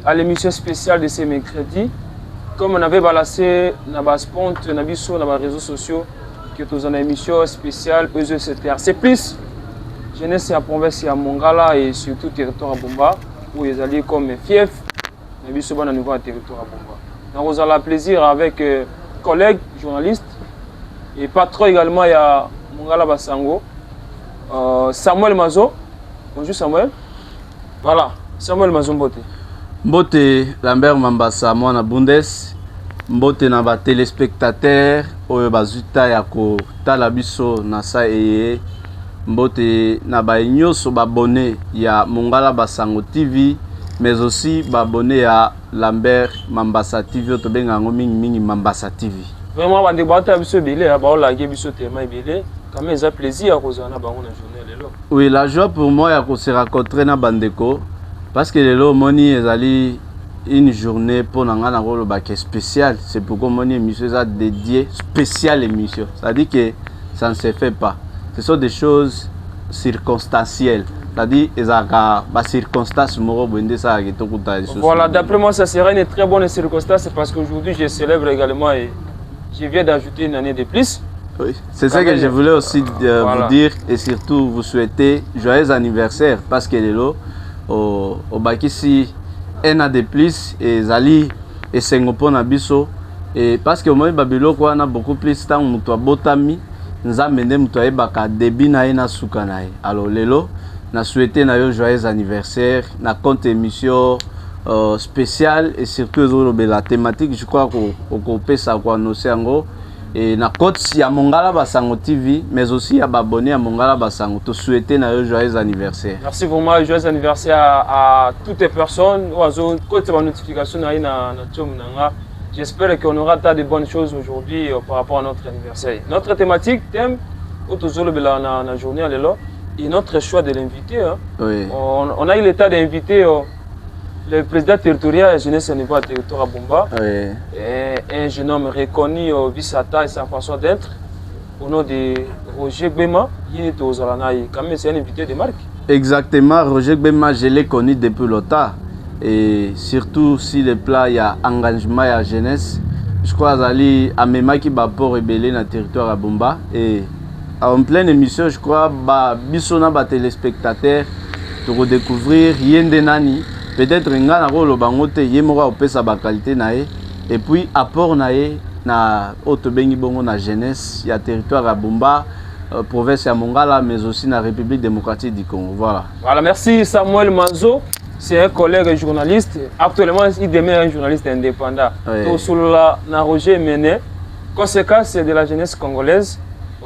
À l'émission spéciale de ce mercredi, comme on avait balancé dans la spont, dans les réseaux sociaux, que nous avons une émission spéciale EZCTR. C'est plus jeunesse à province à Mongala et surtout territoire à Bomba, où ils allaient comme fief, nous avons un nouveau territoire à Bomba. Nous avons le plaisir avec collègues, journalistes et patron également, il y a Mongala Basango, Samuel Mazo. Bonjour Samuel. Voilà, Samuel Mazo Mbote. Mbote Lambert Mambasa mwana Bundes. Mbote na ba téléspectateurs oyo bazuta ya ko tala biso na sa eye. Mbote na ba nyoso babone ya Mongala Basango TV, mais aussi babone ya Lambert Mambasa TV to benga ngo mingi Mambasa TV. Vraiment bande bata biso belé ba ola ke biso tellement belé, quand même ça plaisir à cause na bango na journée lelo. Oui, la joie pour moi ya ko se rencontrer na bandeko parce que lelo moni ezali une journée pour nangana rolo baké spécial, c'est pourquoi moni émission ça dédié spécial émission. Ça dit que ça ne se fait pas. Ce sont des choses circonstancielles. C'est-à-dire ezaka ba circonstances moro bende ça ke to kuta. Voilà, d'après moi ça serait une très bonne circonstance parce qu'aujourd'hui je célèbre également et je viens d'ajouter une année de plus. Oui, c'est ça que je voulais aussi vous dire et surtout vous souhaiter joyeux anniversaire parce que lelo au Bakisi un an de plus et Zali et Sengopo na biso et parce que moi babilo quoi na beaucoup plus temps muto botami nza mende muto ebaka début na ina suka na alors lelo na souhaiter na yo joyeux anniversaire na compte émission spéciale et surtout la thématique je crois qu'on peut ça quoi nosengo et na côte si à Mongala Basango TV mais aussi à abonner à Mongala Basango te souhaiter un joyeux anniversaire. Merci vraiment, joyeux anniversaire à toutes les personnes oiseau côté ma notification na j'espère qu'on aura de bonnes choses aujourd'hui par rapport à notre anniversaire. Notre thématique thème autour de la journée et notre choix de l'invité. Oui. On a eu l'état d'inviter le président territorial de jeunesse au niveau du territoire à Bomba, oui. Un jeune homme reconnu au Vissata et sa façon d'être, au nom de Roger Bema, qui est aux Alanaï. Quand même, c'est un invité de marque. Exactement, Roger Bema, je l'ai connu depuis longtemps. Et surtout, si le plat, il y a engagement à la jeunesse, je crois que à Mema qui va pour rebeller dans le territoire à Bomba. Et en pleine émission, je crois que les téléspectateurs pour découvrir Yendenani. Peut-être que nga na rolo bangote yemora opesa ba qualité nae et puis apport nae na otobengi bongo na jeunesse ya territoire à Bomba province ya Mongala mais aussi na République démocratique du Congo. Voilà. Voilà, merci Samuel Manzo, c'est un collègue journaliste. Actuellement, il demeure un journaliste indépendant. Oui. Sur la na Roger Mené, conséquence c'est de la jeunesse congolaise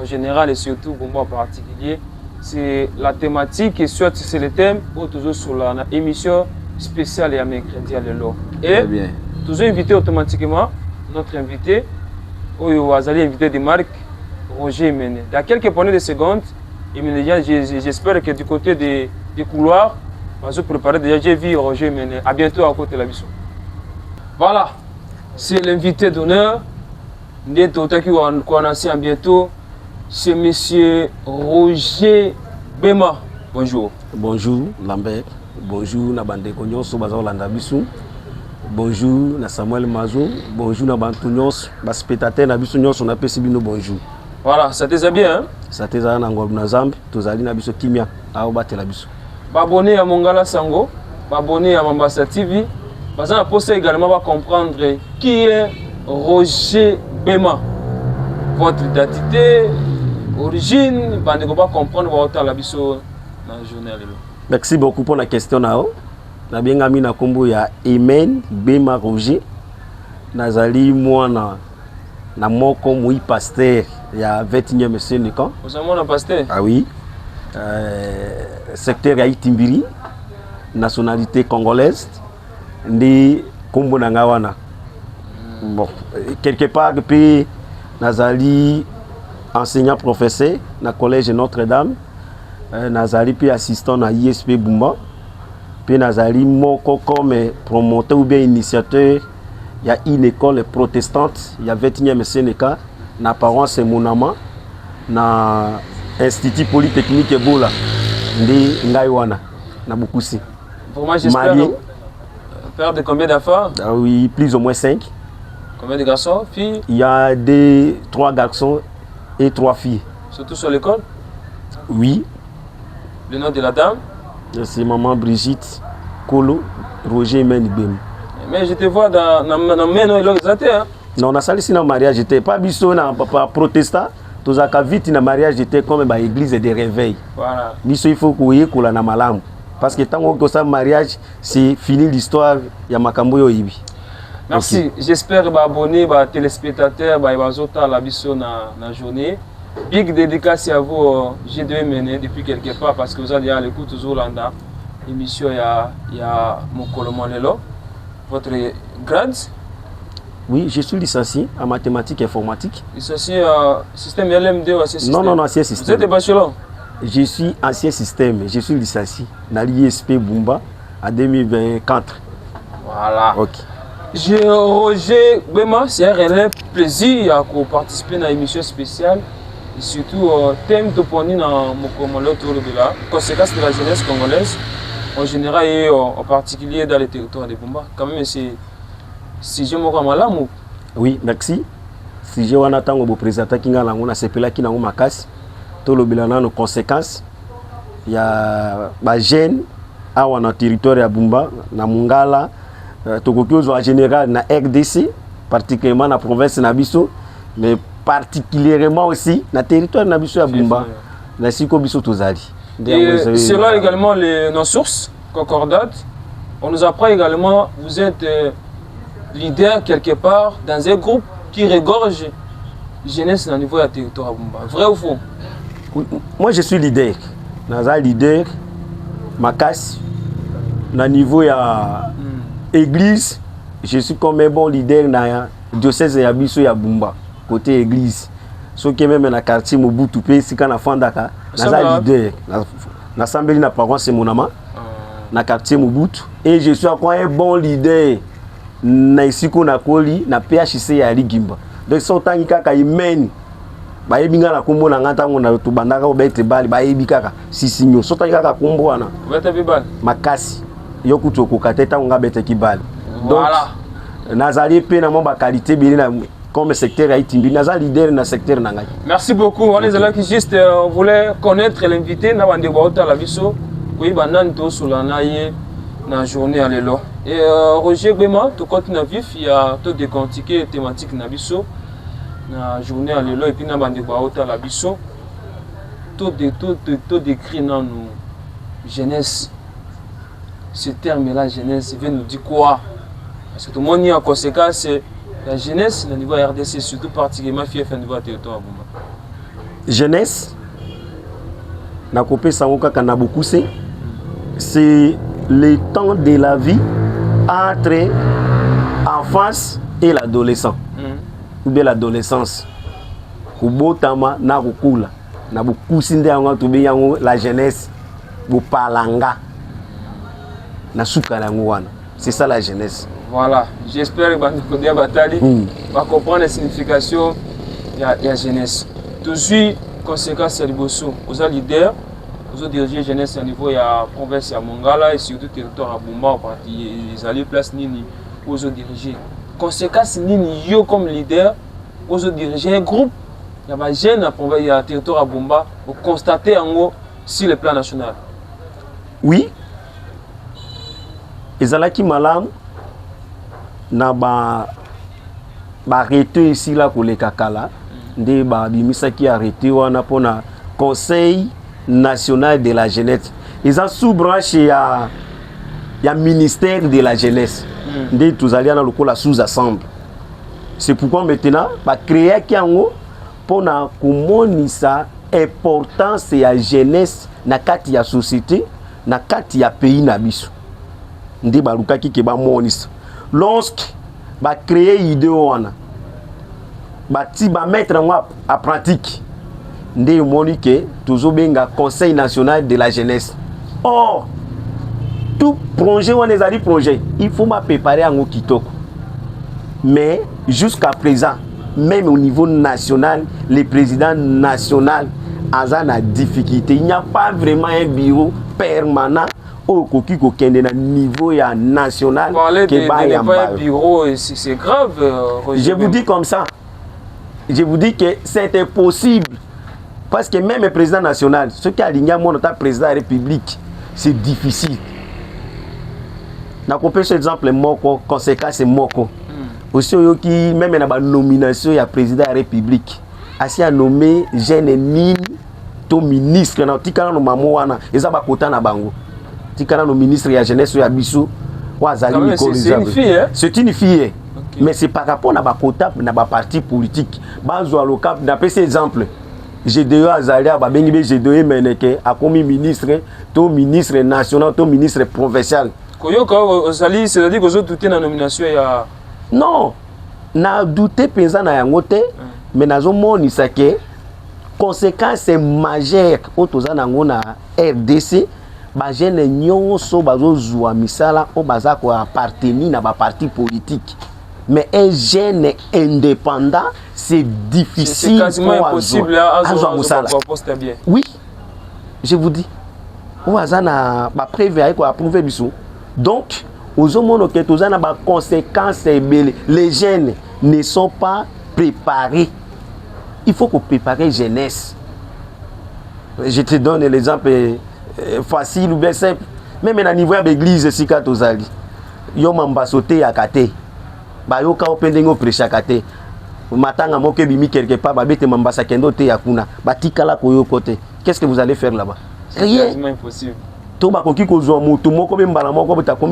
en général et surtout Bomba en particulier. C'est la thématique et soit c'est le thème ou toujours sur la émission spécial et à mercredi à l'élo. Et toujours invité automatiquement notre invité, ou Azali invité de marque, Roger Mené. Dans quelques poignées de secondes, j'espère que du côté des couloirs, on va se préparer déjà. J'ai vu Roger Mené. À bientôt à côté de la mission. Voilà, c'est l'invité d'honneur. Qu'on a bientôt, c'est monsieur Roger Bema. Bonjour. Bonjour Lambert. Bonjour na bandeko nyonso bazolanda biso. Bonjour na Samuel Mazo. Bonjour na bantu nyonso ba spectateur na biso nyonso na pesi bino bonjour. Voilà, ça te va bien hein? Ça te za na ngwa na Zambi, tozali na biso kimia ao batela biso. Ba abonné à Mongala Sango, ba abonné à Mambasa TV. Bazana poste également va comprendre qui est Roger Bema. Votre identité, origine, bandeko va comprendre va autant la biso na journée lelo. Merci beaucoup pour la question nao. Na benga mina kombo ya Amen Bema Roger. Nazali mwana na moko mui pasteur ya 21e Sénégal. Vous êtes mon pasteur? Ah oui. Secteur ya Itimbiri, nationalité congolaise. Ndi kombo na ngawana. Bon, quelque part puis nazali enseignant professeur na collège Notre-Dame. Nazali puis assistant na ISP Bumba. Puis nazali moko comme promoteur ou bien initiateur. Il y a une école protestante, il y a 21e Sénégal, na paroisse Monama, na Institut Polytechnique Ebola, ndi ngai wana na Bukusi. Vraiment j'espère Père de combien d'enfants? Oui, plus ou moins 5. Combien de garçons, filles? Il y a 3 garçons et 3 filles. Surtout sur l'école? Oui. Le nom de la dame? C'est maman Brigitte Kolo Roger Menibem. Mais je te vois dans le non, on a sali dans le mariage, j'étais pas biso na papa protestant, tous à vite dans le mariage, j'étais comme une église de réveil. Voilà. Biso il faut couiller pour la malam. Parce que tant que ça mariage, c'est fini l'histoire, il y a makambo yo ibi. Merci. Okay. J'espère que les abonnés, les téléspectateurs, les autres la biso na journée. Big dédicace à vous, j'ai dû mener depuis quelque part parce que vous allez à l'écoute toujours là. L'émission, il y a mon Colombo Lelo. Votre grade? Oui, je suis licencié en mathématiques et informatique. Licencié système LMD ou ancien système? Non, ancien système. Vous êtes bachelor? Je suis ancien système, je suis licencié dans l'ISP Bumba en 2024. Voilà. Ok. J'ai Roger Bema, c'est un réel plaisir de participer à une émission spéciale. Et surtout, thème de poni dans mon commandant autour de la conséquence de la jeunesse congolaise, en général et en particulier dans les territoires de Bumba. Quand même, c'est si je me rends malade. Oui, merci. Si je vois Nathan au président qui a la CPLA qui n'a pas casse, tout le bilan nos conséquences. Il y a des jeunes dans le territoire de Bumba, na Mungala, en général na RDC, particulièrement dans la province de Nabiso, mais particulièrement aussi dans le territoire de Nabiso à Bumba, na Siko Biso Tozali. C'est là également nos sources concordantes. On nous apprend également, vous êtes leader quelque part dans un groupe qui regorge jeunesse au niveau du territoire à Bumba. Vrai ou faux? Moi je suis leader. Dans un leader, ma casse, au niveau de l'église, je suis comme un bon leader dans le diocèse de Yabiso et Bumba, côté église. Ce qui est même dans le quartier Mobutu, c'est quand on a fait un leader. L'assemblée de la paroisse, c'est mon amant, dans le quartier Mobutu. Et je suis encore un bon leader dans le PHC à Ligimba. Donc, ce temps qu'il mène, bayebinga na kombo na ngata ngona to bandaka obete bali bayebikaka sisinyo sota kaka kombo wana obete bibali makasi yokuto kokateta nga bete kibali. Voilà. Nazali pe na mo ba qualité bili na comme secteur Haïti nazali leader na secteur na ngai. Merci beaucoup. On est là qui juste on voulait connaître l'invité na bande ba la biso oui banane to solana ye na journée à l'élo. Et Roger Bema to continue vif il y a to décortiquer thématique na biso na journée à l'élo et puis na bande ba la biso tout décrit dans nous jeunesse. Ce terme là jeunesse vient nous dire quoi? Parce que tout le monde y a en conséquence c'est la jeunesse au niveau RDC surtout particulièrement fief au niveau territoire Bumba. Jeunesse na kopé sangoka kana beaucoup c'est le temps de la vie entre enfance et l'adolescent. Ou bien l'adolescence. Kubotama na kukula. Na bukusinde yango tobe yango la jeunesse. Bupalanga. Na suka yango wana. C'est ça la jeunesse. Voilà. J'espère que Bandikodia Batali va comprendre la signification de la jeunesse. Toujours conséquence de Liboso. Vous êtes leader. Vous êtes dirigé jeunesse au niveau de la province de Mongala et surtout territoire à Bumba en partie. Les alliés place Nini. Vous êtes dirigé. Conséquence Nini, yo comme leader, vous êtes dirigé un groupe. Il y a des jeunes à province, il y a territoire à Bumba. Vous constatez en haut sur le plan national. Oui. Ezalaki malam na ba arrêté ici là pour les kakala nde ba bimisaki arrêté wana pona Conseil national de la jeunesse. Ils ont sous-branche ya ministère de la jeunesse. Nde tous allés dans le coup la sous-assemblée. C'est pourquoi maintenant ba créer kiango pona kumonisa importance ya jeunesse na kati ya société na kati ya pays na biso. Ndi balukaki ke ba monisa. Lorsque ba créer idée wana ba mettre en pratique ndé monique toujours benga Conseil national de la jeunesse. Or tout projet on les a dit projet il faut m'a préparer en kitoko. Mais jusqu'à présent même au niveau national les présidents national a une difficulté. Il n'y a pas vraiment un bureau permanent au koki ko kende na niveau ya national que ba ya bureau c'est grave. Je vous dis comme ça. Je vous dis que c'est impossible parce que même le président national, ce qui a aligné mon président de la République, c'est difficile. Na compare par exemple moko conséquence moko. Aussi qui même na ba nomination ya président de la République, asi a nommé jeune nil to ministre na tikana no mamo wana eza ba kota na bango. Tikana no ministre ya jeunesse ya biso wa zali ko c'est une fille. Okay. Mais c'est par rapport à ba kota na ba parti politique. Bazo aloka na pese exemple. GDE Azalia ba bengi be GDE meneke akomi ministre to ministre national to ministre provincial. Koyoka ozali c'est-à-dire que tout est na nomination ya non na douter penza na yango te mais nazo monisa ke conséquence majeure otoza nango na RDC ba jeune nyonso bazo zwa misala o baza ko appartenir na ba parti politique mais un jeune indépendant c'est difficile, c'est quasiment impossible à bien. Oui, je vous dis o baza na ba prévu ko approuver biso. Donc, aux hommes qui ont des conséquences, les jeunes ne sont pas préparés. Il faut qu'on prépare la jeunesse. Je te donne l'exemple facile ou bien simple. Même à niveau de l'église, si tu as des gens qui ont sauté à côté, ils ont pendengo prêcher à côté. Matanga moke bimi quelque part, babete mambasa kendo te yakuna. Batikala koyo côté. Qu'est-ce que vous allez faire là-bas? Rien. C'est impossible. Tout le monde qui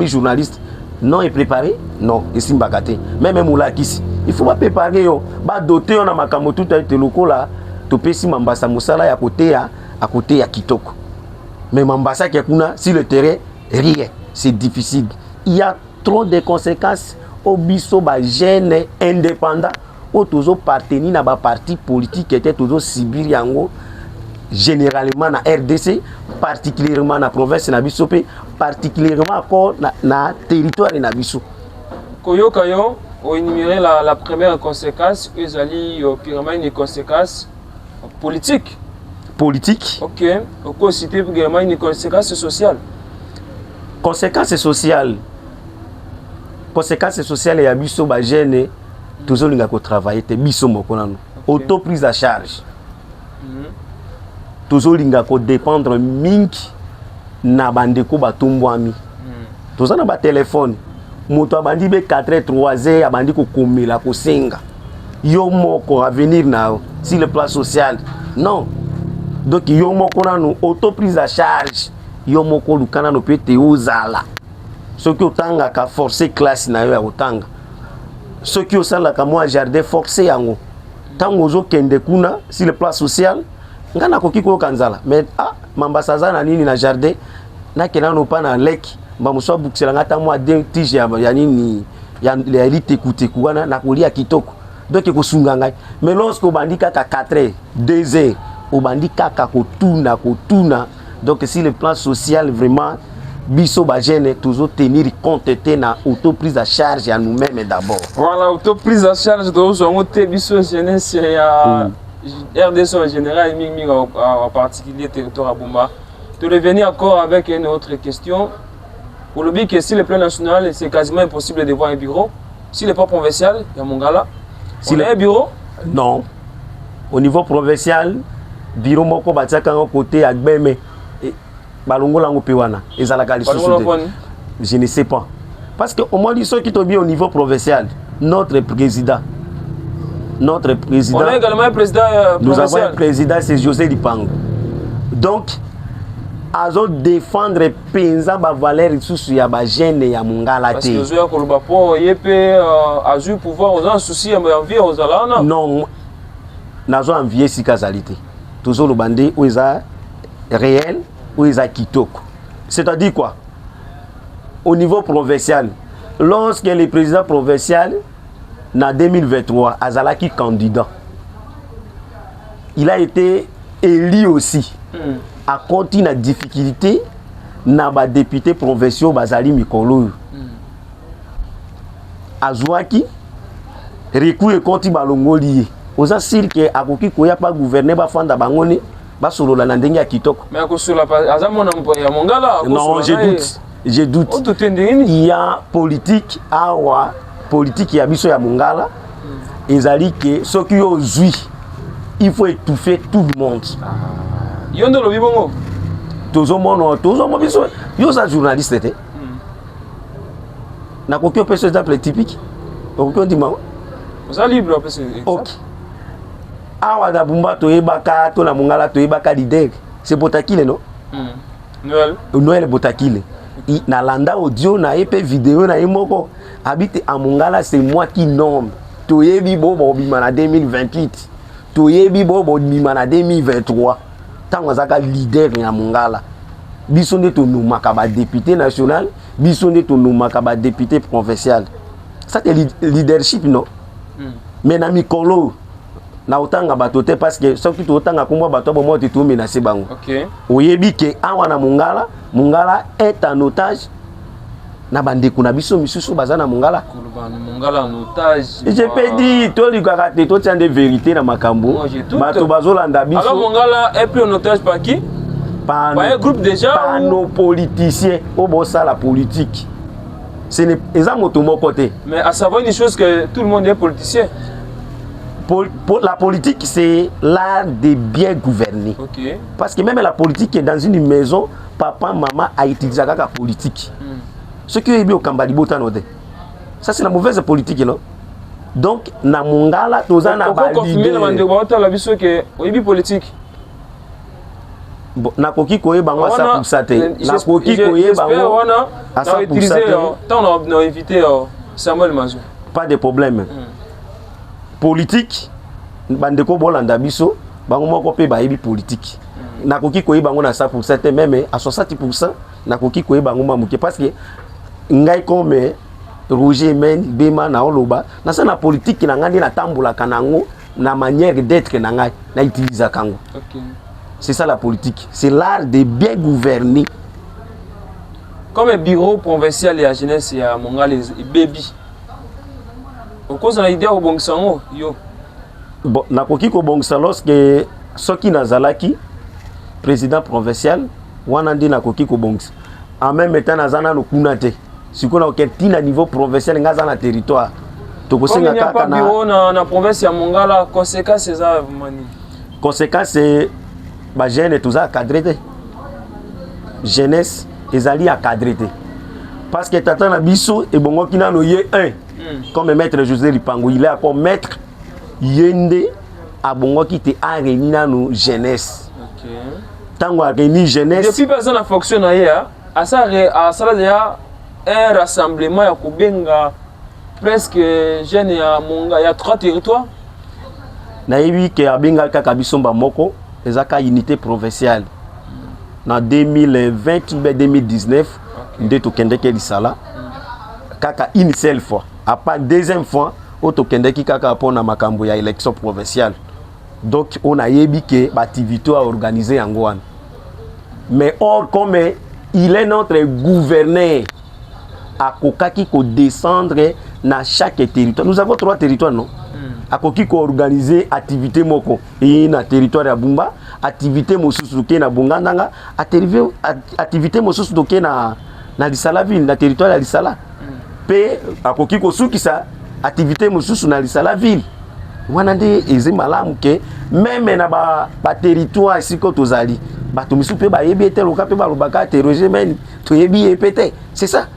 est journaliste, non est préparé, non, et si mbakate. Même Moulakis, il faut pas préparer, bah doter on a makamo tout a été local là, to pesi mambasa musala à côté ya kitoko. Mais mambasa qui kuna si le terrain rien, c'est difficile. Il y a trop de conséquences au biso ba jeune indépendant, au toujours partenir na ba parti politique qui était toujours subir yango. Généralement na RDC, particulièrement na province na biso pe, particulièrement encore na territoire na biso. Koyo kayo o énumérer la première conséquence, ezali purement une conséquence politique. Politique. OK, o citer également une conséquence sociale. Conséquence sociale. Conséquence sociale ya biso ba jeune toujours linga ko travailler te biso moko nanu. Auto prise à charge. Toujours linga ko dépendre mingi na bandeko batumbwami. Toza na ba téléphone. Moto abandi be 4h 3h abandi ko komela ko senga. Yo moko avenir na sur le plan social. Non. Donc yo moko nanu auto prise à charge. Yo moko lukana no pete ozala. Ce qui otanga ka forcer classe na yo ya otanga. Ce qui osala ka moi jardin forcé yango. Tango zo kende kuna sur le plan social. Ngana koki ko kanzala mais mambasaza na nini na jardin na kena no pa na leki mbamuswa buksela ngata mwa de tije ya nini ya elite kuté kuana na kolia kitoko donc ko sunga ngai mais lorsque obandika ka 4h 2h obandika ka ko tuna donc si le plan social vraiment biso ba jeune toujours tenir compte te na auto prise à charge à nous-mêmes d'abord. Voilà, auto prise à charge de auto biso jeunesse ya RDC en général et en particulier territoire à Bumba. De revenir encore avec une autre question. Pour le but que si le plan national, c'est quasiment impossible de voir un bureau. Si le plan provincial, il y a Mongala. Si le bureau? Non. Au niveau provincial, bureau moko batiaka un côté à Gbeme. Balongo lango pewana. Je ne sais pas. Parce que au moins ceux qui sont bien au niveau provincial, notre président. On a également un président nous avons un président, c'est José Lipango. Donc, azo défendre penza ba valeur sous ya ba jeune ya Mongala te. Parce que José Koluba po yepé a eu pouvoir aux souci envie aux alana. Non. Nazo envier si kazalité. Toujours le bandé où isa réel ou isa kitoko. C'est-à-dire quoi? Au niveau provincial, lorsque le président provincial en 2023, Azalaki candidat. Il a été élu aussi. À cause de la difficulté, na ba député provinciaux Bazali Mikolo. Azouaki, Rikou et Konti Balongoli. Oza sir que Akoki Koya pas gouverner ba fanda bangone, basolo la ndenge ya kitoko. Mais akosula pas azamona ya mongala. Non, je doute. Il y a politique awa politique ya biso ya mongala ezali que ce qui ozui il faut étouffer tout le monde. Yondo lo bibongo. Tozo biso yo za journaliste te. Na koki opesa exemple typique. Okoki ondima. Vous êtes libre parce que OK. Awa da bumba to yebaka to na mongala to yebaka leader. C'est Botakile non? Noël Botakile. Na landa audio na ep vidéo na imoko habite à mongala c'est moi qui nomme. To yebi bobo bimana 2028. To yebi bobo bimana 2023. Tant azaka leader ya mongala. Biso nde to nomaka ba député national, biso nde to nomaka ba député provincial. Ça c'est leadership non? Mais na mikolo na otanga bato te parce que soki to otanga komba bato bo mo te to menacer bango. OK. Oyebi ke awa na mongala est en otage na bandeko na biso misusu baza na mongala. Mongala en otage. Je peux dire to likaka te to tiande vérité na makambo. Bato bazolanda biso. Alors mongala est pris en otage par qui? Par un groupe déjà par nos politiciens au bossa la politique. Ce n'est pas moto mon côté. Mais à savoir une chose que tout le monde est politicien. La politique, c'est l'art de bien gouverner. Okay. Parce que même la politique est dans une maison, papa, maman a utilisé la politique. Ce qui est bien au Kambalibo, ça c'est la mauvaise politique, non? Donc, na mongala, toza na balide. Politique. Na koki koye bango ça pour ça te. Na koki koye bango à ça pour ça te. On a invité Samuel Mazou. Pas de problème. Politique bandeko bolanda biso bango moko pe ba yebi politique. Na koki koye bango na ça pour ça te même à 60% na koki koye bango mamuke parce que ngai comme Roger Men Bema na oloba na ça na politique na ngandi na tambola kanango na manière d'être na ngai na utiliser kango. OK. C'est ça la politique. C'est l'art de bien gouverner. Comme un bureau provincial et la jeunesse et à Mongala et baby. Au cause de l'idée au bon sang, yo. Bon, na koki ko bon sang lorsque soki nazalaki président provincial, wanandi na koki ko bon. En même temps nazana no kunate. Si qu'on a aucun à niveau provincial ngaza na territoire. To ko senga kaka na bureau na province ya Mongala, conséquence c'est ça mani. Conséquence c'est ba jeune tout ça cadré. Jeunesse ezali à cadré. Parce que tata na biso et bongo kina no ye 1. Comme maître José Lipango, il est encore maître yende à bongo qui te a réuni na no jeunesse. OK. Tango a réuni jeunesse. Depuis personne a fonctionné à ça déjà un rassemblement ya kubenga presque jeune ya Monga, il y a 3 territoires. Na yebi ke abenga kaka bisomba moko ezaka unité provinciale. En 2020 ou 2019, nde to kendeke lisala kaka une seule fois. Après deuxième fois, o to kendeki kaka pona makambo ya élection provinciale. Donc on a yebi ke activité à organiser en Gouane. Mais or comme il est notre gouverneur à kokaki ko descendre na chaque territoire. Nous avons 3 territoires non? À koki ko organiser activité moko et na territoire ya Bumba, activité mosusu ke na Bongandanga, activité mosusu ke na Lisala ville, na territoire ya Lisala. Pe à koki ko sukisa activité mosusu na Lisala ville. Wana nde eze malamu ke même na ba territoire siko tozali. Bato misu pe ba yebi ete loka pe ba lobaka terroger men to yebi epete. C'est ça.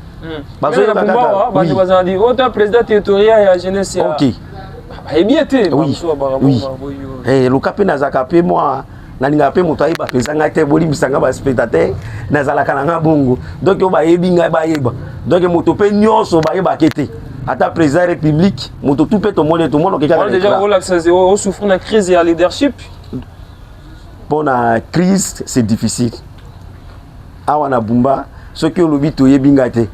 Autant président territorial et la jeunesse. OK. Et bien été. Oui. Eh le capé nazaka pe moi nalinga pe moto ayeba pezanga te boli bisanga ba spectateur nazalaka na bongo. Donc o ba yebi nga ba yeba. Donc moto pe nyonso ba yeba kete. Ata président république moto tout pe to monde quelqu'un. On déjà on souffre d'une crise et leadership. Pour la crise c'est difficile. Awana Bumba ce que lobi to yebinga te.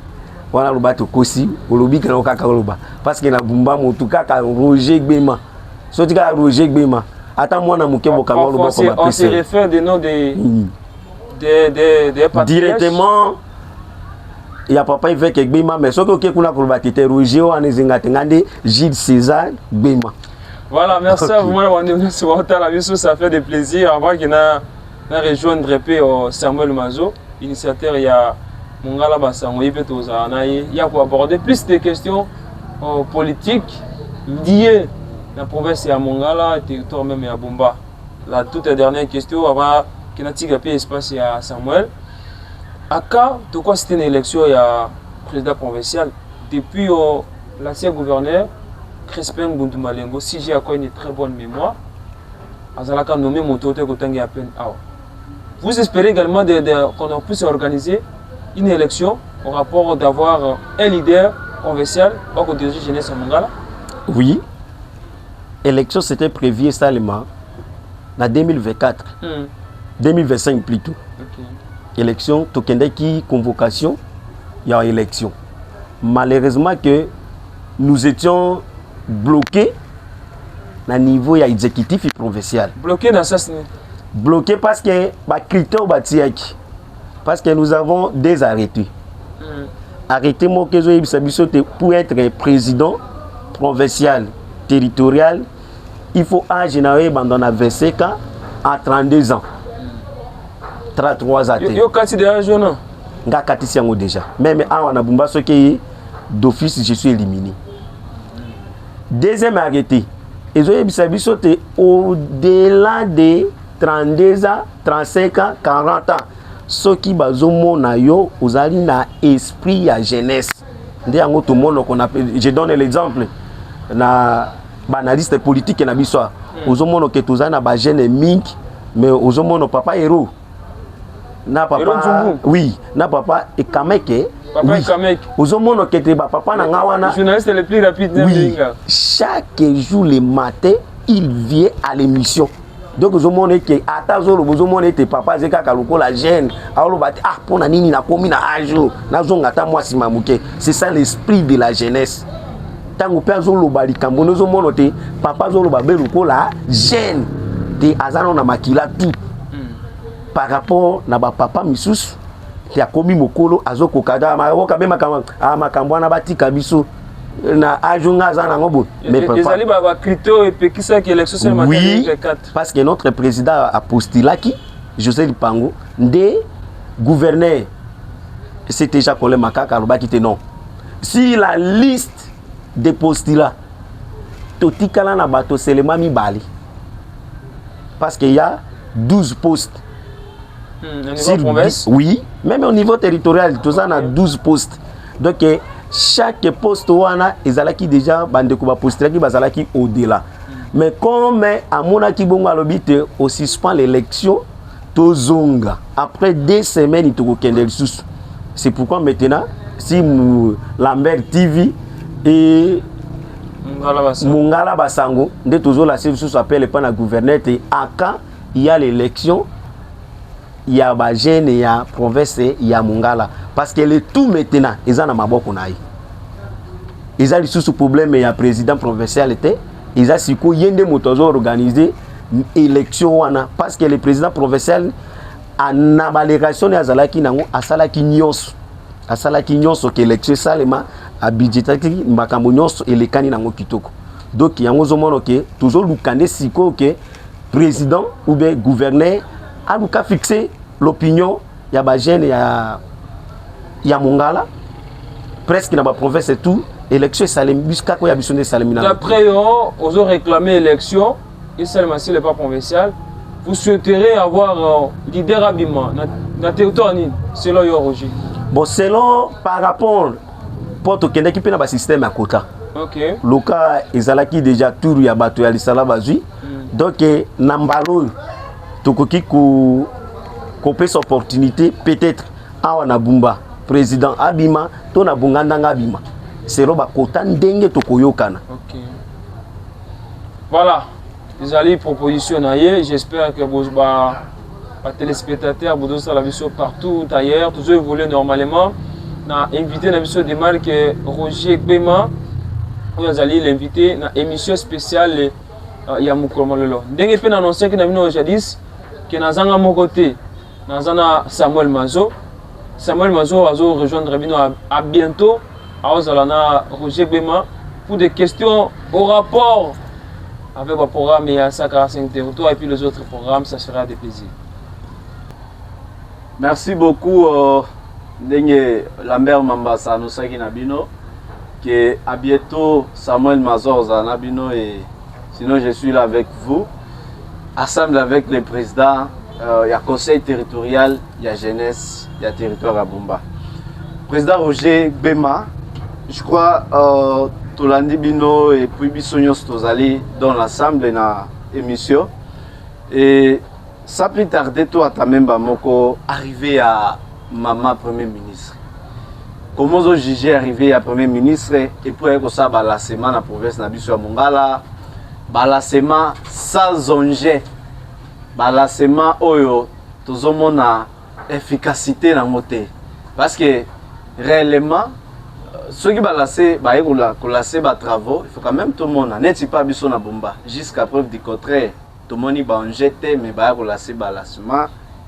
Wana loba to kosi olobi kana kaka loba parce que na Bumba motu kaka Roger Gbema soti ka Roger Gbema ata mwana muke boka loba ko ba on se réfère des noms des patriarches directement il y a papa avec Gbema mais ce que kuna ko loba tete Roger wana zinga tengande Gilles César Gbema. Voilà, merci à vous. Moi, on est sur la vie, ça fait des plaisirs avant qu'il y ait na rejoindre pe Samuel Mazo, initiateur ya Mongala Basango ipe toza na ya pour aborder plus de questions politiques liées à la province ya Mongala, territoire même ya Bomba. La toute dernière question avant que natika pe espace ya Samuel. Aka to quoi c'était une élection ya président provincial depuis l'ancien gouverneur Crispin Mbundu Malengo, si j'ai encore une très bonne mémoire, Azalaka nommé Motote Kotangi à peine. Vous espérez également qu'on puisse organiser une élection au rapport d'avoir un leader provincial au diriger jeunesse à Mongala? Oui. L'élection c'était prévu seulement en 2024. 2025 plutôt. Okay. Élection, Tokendeki, convocation, il y a élection. Malheureusement que nous étions bloqués au niveau exécutif et provincial. Bloqués dans ça? Bloqués parce que parce que nous avons des arrêtés. Arrêté pour être président provincial, territorial, il faut en général abandonner 25 ans à 32 ans. 33 ans. Yo kati déjà jeune. Nga kati siango déjà. Même en Abumba ce qui d'office je suis éliminé. Deuxième arrêté. Ils ont au-delà de 32 ans, 35 ans, 40 ans. Ceux qui bazomo na yo ozali na esprit ya jeunesse. Ndé yango tout monde qu'on appelle, je donne l'exemple na banaliste politique na biso. Ozomono ke tozana na ba jeune mingi mais ozomono papa héros. Na papa oui, na papa et Kameke. Papa oui. Kameke. Ozomono ke te ba papa na ngawana. Journaliste le plus rapide oui. Chaque jour le matin, il vient à l'émission. Donc ozomono ke atazo lo ozomono te papa zeka kaloko la jeune. Alors ba ah pona nini na komi na ajo. Na zonga ta moi simamuke. C'est ça l'esprit de la jeunesse. Tango pe azolo ba likambo ozomono te papa zolo ba beluko la jeune. Te azano na makila tout. Par rapport na ba papa misusu ya komi mokolo azoko kada makoka be makambo na batika biso na ajunga zana ngobo mais ezali ba critères et pekisa que l'élection c'est matin 2024 parce que notre président a postulé qui José Lipango de gouverneur c'était Jacques Ole Makaka loba qui était non si la liste des postulats totikala na bato selema mibali parce qu'il y a 12 postes. Oui, même au niveau territorial, tout ça, on a 12 postes. Donc, chaque poste, ils ont déjà qui au-delà. Mais comme à mon akibongo à l'obité, on suspend l'élection, après 2 semaines, il faut qu'il y ait c'est pourquoi maintenant, si Lambert TV et Mongala Basango, de toujours la CVC appelle pas la gouverneur, et à quand il y a l'élection, il y a Bagène, il y a province, il y a Mongala. Parce que le tout maintenant, ils ont un maboko naï. Ils ont le problème, il y a président provincial, ils ont si quoi yende motozo organisé élection wana parce que le président provincial a nabalégation ya zalaki nango asalaki nyonso que élection salema a budgetaki makambo nyonso elekani nango kitoko. Donc yango zomono ke toujours lukande siko ke président ou bien gouverneur a luka fixer l'opinion ya ba jeune ya Mongala presque na ba province et tout élection salem jusqu'à quoi ya biso de salemina. D'après aux ont réclamé élection et seulement si le pas provincial vous souhaiterez avoir leader abima na territoire ni selon yo Roger. Bon selon par rapport pour to kende ki pe na ba système à quota. OK. Loka ezalaki déjà tour ya bato ya lisala bazui. Donc nambalo tokoki ko peut cette opportunité peut-être à na bumba président abima to na bungandanga abima. C'est roba quota ndenge tokoyokana. OK. Voilà. Les alliés proposition j'espère que vos téléspectateurs vous la vision partout ailleurs tous évoluent normalement. Na invité na vision de marque Roger Bema. Vous allez l'inviter na émission spéciale ya Mukolomololo. Ndenge pe annoncer que na bino jadis que na zanga mokote na zana Samuel Mazo azo rejoindre bino à bientôt à Ozalana Roger Bema pour des questions au rapport avec le programme et à 45 territoires et puis les autres programmes, ça sera des plaisirs. Merci beaucoup, Ndenge Lambert Mambasa, Nosaki Nabino, que à bientôt Samuel Mazor Zanabino, et sinon je suis là avec vous, ensemble avec le président, il y a conseil territorial, il y a jeunesse, il y a territoire à Bumba. Président Roger Bema, je crois, Tolandi Bino et puis Bissonios Tozali dans l'ensemble de l'émission. Et sans plus tarder, toi, ta même Bamoko, arrivé à Maman Premier ministre. Comment vous jugez arrivé à Premier ministre et puis avec ça, la semaine à la province de Mongala, la semaine sans enjeu, la semaine où tout le monde a efficacité dans le côté. Parce que réellement, ceux qui ont travaux, il faut quand même tout le monde n'est pas besoin de bomba. Jusqu'à preuve du contraire, tout le monde est jeté, mais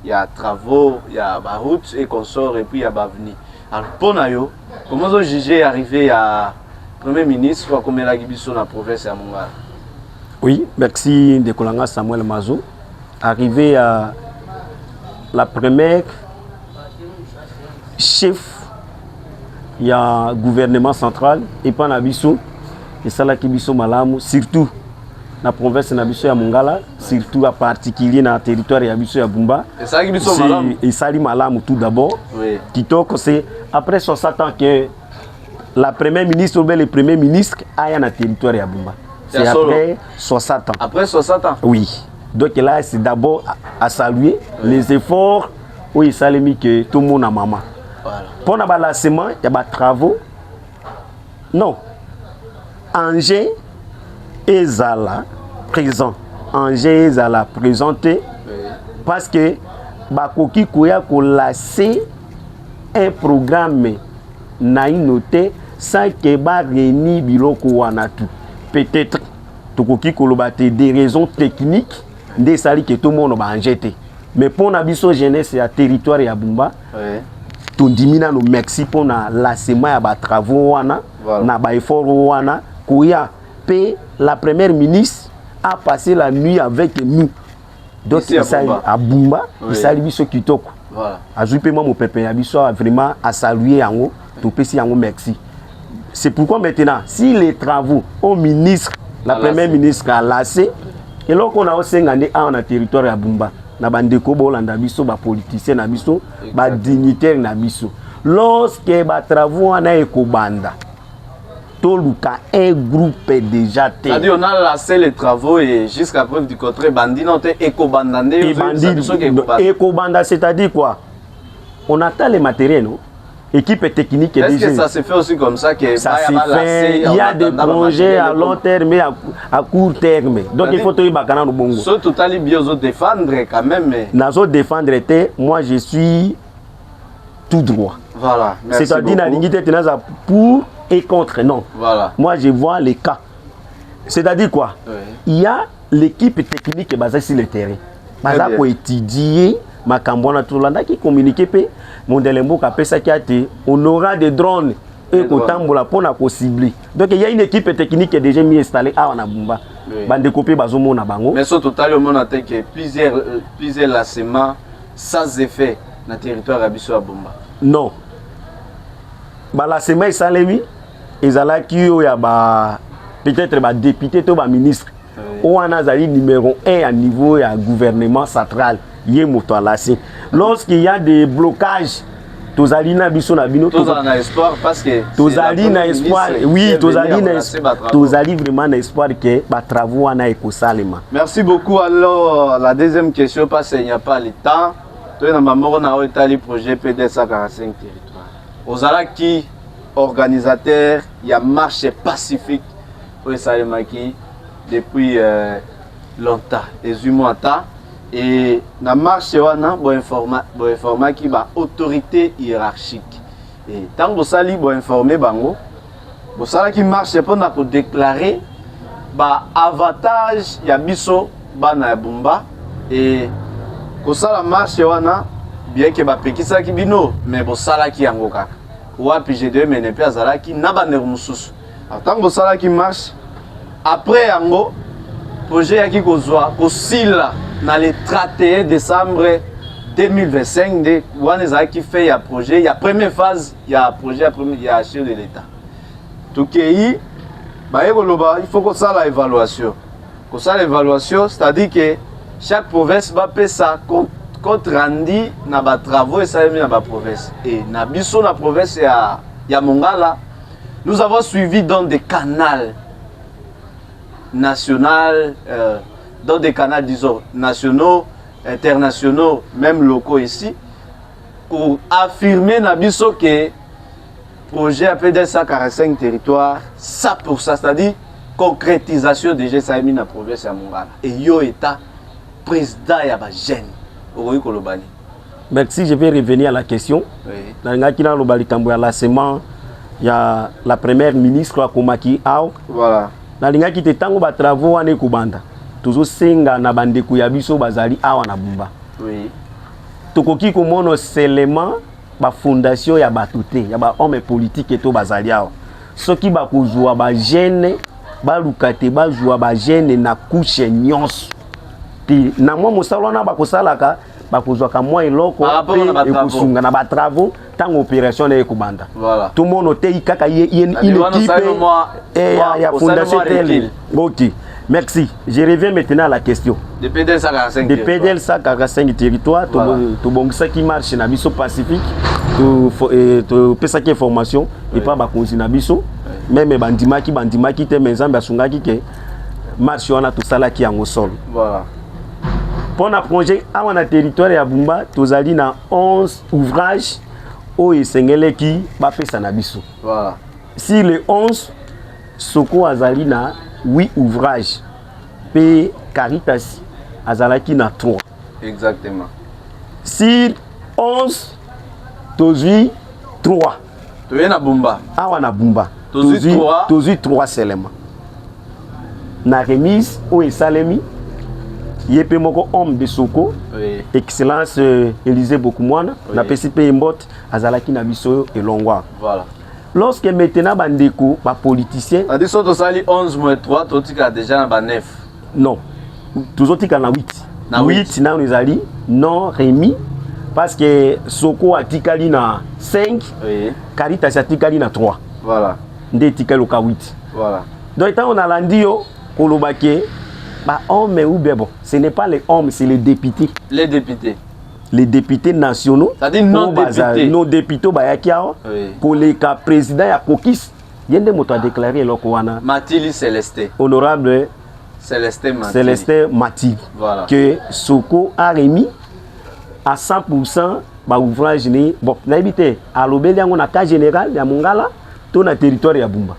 il y a travaux, il y a des routes et consorts, et puis il y a des avenues. Alors, pour nous, comment vous jugez arriver à Premier ministre ou à comme la province de Mongala? Oui, merci de Kolanga Samuel Mazo. Arrivé à la première chef, il y a un gouvernement central et pas Nabiso, et ça là qui biso malamu, surtout dans la province de Mongala, surtout en particulier dans le territoire de Abisso et Bumba. Et ça qui biso malamu. Et ça malamu tout d'abord. Oui. Kitoko c'est après 60 ans que la première ministre ou bien le premier ministre a dans le territoire de Bumba. C'est après 60 ans. Après 60 ans. Oui. Donc là c'est d'abord à saluer les efforts où il s'est mis que tout le monde a maman. Voilà. Pour la balancement, il y a des travaux. Non. Angers et Zala présent. Angers et Zala présenté. Oui. Parce que Bakoki Koya ko laissé un programme na noté sans que ba réuni biloko wana tout. Peut-être Tokoki Kolobate des raisons techniques des sali que tout le monde va jeter. Mais pour la jeunesse et territoire et à Bumba, oui. Tout dimina no merci pour la semaine à travaux wana na ba effort wana Koya pe la première ministre a passé la nuit avec nous. Donc il s'agit à Bumba, il s'agit biso kitoko. Voilà. Ajupe moi mon pépé abiso vraiment à saluer en haut, tout petit en haut merci. C'est pourquoi maintenant si les travaux au ministre, la première ministre a laissé et là qu'on a aussi gagné en territoire à Bumba. Na bandeko bolanda biso ba politicien na biso ba dignitaire na biso lorsque ba travaux na ekobanda toluka un groupe déjà té c'est-à-dire on a lancé les travaux et jusqu'à preuve du contraire bandi non té ekobanda ndé ekobanda c'est-à-dire quoi on attend les matériels non équipe technique. Est-ce que ça se fait aussi comme ça que ça se fait, il y a des projets à long terme et à court terme. Donc il faut tout y bakana no bongo. So totali biozo défendre quand même. Nazo défendre était moi je suis tout droit. Voilà. C'est-à-dire la dignité tenaza pour et contre non. Voilà. Moi je vois les cas. C'est-à-dire quoi? Oui. Il y a l'équipe technique basée sur le terrain. Baza pour étudier Makambona Toulanda qui communique pe Mondelembo kapesa kiate on aura des drones et kotambola pour na cibler. Donc il y a une équipe technique qui est déjà mis installée à Wanabumba. Bande copé bazomo na bango. Mais sur total le monde a que plusieurs lassements sans effet dans le territoire abisso à Bumba. Non. Ba lassement salemi ezalaki o ya ba peut-être ba député to ba ministre. On a zali numéro 1 à niveau ya gouvernement central. Lorsqu'il y a des blocages, Tozalina biso na bino Tozalina espoir parce que Tozalina espoir oui Tozali vraiment na espoir que ba travaux na ekosalema. Merci beaucoup. Alors la deuxième question parce qu'il n'y a pas le temps. Toi na maman na otali projet PD 145 territoire. Ozala qui organisateur, il y a marche pacifique au Salemaki depuis longtemps, 18 mois et na marche wana bo informa ki ba autorité hiérarchique et tant bo sali bo informer bango bo sala ki marche pendant ko déclarer ba avantage ya biso bana ya Bumba et ko sala marche wana bien que ba pekisa ki bino mais bo sala ki yango kaka wapi je de mene pe azala ki na ba mususu tant bo sala ki marche après yango projet qui kozwa kosila na le 31 décembre 2025 de Wanezara qui fait un projet, il y a première phase, il y a projet, il y a chef de l'État. Tout pays, il faut que ça la évaluation. Que ça l'évaluation, c'est-à-dire que chaque province va payer ça compte rendu dans les travaux et ça est mis dans la province. Et dans la province, il y a Mongala. Nous avons suivi dans des canaux nationaux, dans des canaux, disons, nationaux, internationaux, même locaux ici, pour affirmer Nabiso que le projet appelé 145 territoires, ça pour ça, c'est-à-dire concrétisation déjà ça a mis dans la province de Mongala. Et yo état président ya ba jeune. Merci, je vais revenir à la question. Dans le lancement, il y a la première ministre Komaki Ao. Voilà. Dans le tango ba travaux ane kubanda. Toujours senga na bande kuyabiso bazali awa na bumba. Oui. Tokoki komono seulement ba fondation ya batute, ya ba homme politique eto bazali awa. Soki ba kozwa ba jeune, ba lukate ba joua ba jeune na couche nyonso. Na mwa mosala na bakosalaka bakozwaka mwa eloko pe ekosunga na ba travaux tant opération na ekubanda. Voilà. Tout le monde te kaka une équipe et ya fondation telle. OK. Merci. Je reviens maintenant à la question. De PDL 145 de PDL 145 territoires, to bongisa qui marche na biso Pacifique, to pesa ki information et pas ba konzi na biso. Même bandimaki te menzambe asungaki ke marche wana to sala ki yango sol. Voilà. Pour le projet, à la territoire de Bumba, nous avons 11 ouvrages où il qui va faire ça. Voilà. Si les 11, Soko Azali na 8 ouvrages, puis Caritas Azalaki na 3. Exactement. Si 11, Tozi 3. Tu es na Bumba. Ah, on a Bumba. Tozi 3 seulement. Na remise où il salemi. Yepé moko homme de Soko, oui. Excellence Élisée Bokumwana, oui. Na PCP Mbot, Azalaki na biso et Longwa. Voilà. Lorsque maintenant bandeko, ba politicien. On dit que sali 11 moins 3, tu as déjà na 9. Non. Toujours tika na 8. Na 8 na nous ali non remis parce que Soko a tikali na 5, oui. Caritas a tikali na 3. Voilà. Nde tikali ka 8. Voilà. Donc tant on a landio kolobake bah, hommes ou bien bon, ce n'est pas les hommes, c'est les députés. Les députés. Les députés nationaux. C'est-à-dire non députés. Nos députés, pour les cas président à Kokis, il y a des mots à déclarer. Matili Célestin. Honorable Célestin Matili. Voilà. Que Soko a remis à 100% bah, ouvrage. Bon, n'habitez à l'obéli, on a cas général, il y a Mongala, tout le territoire de Bumba.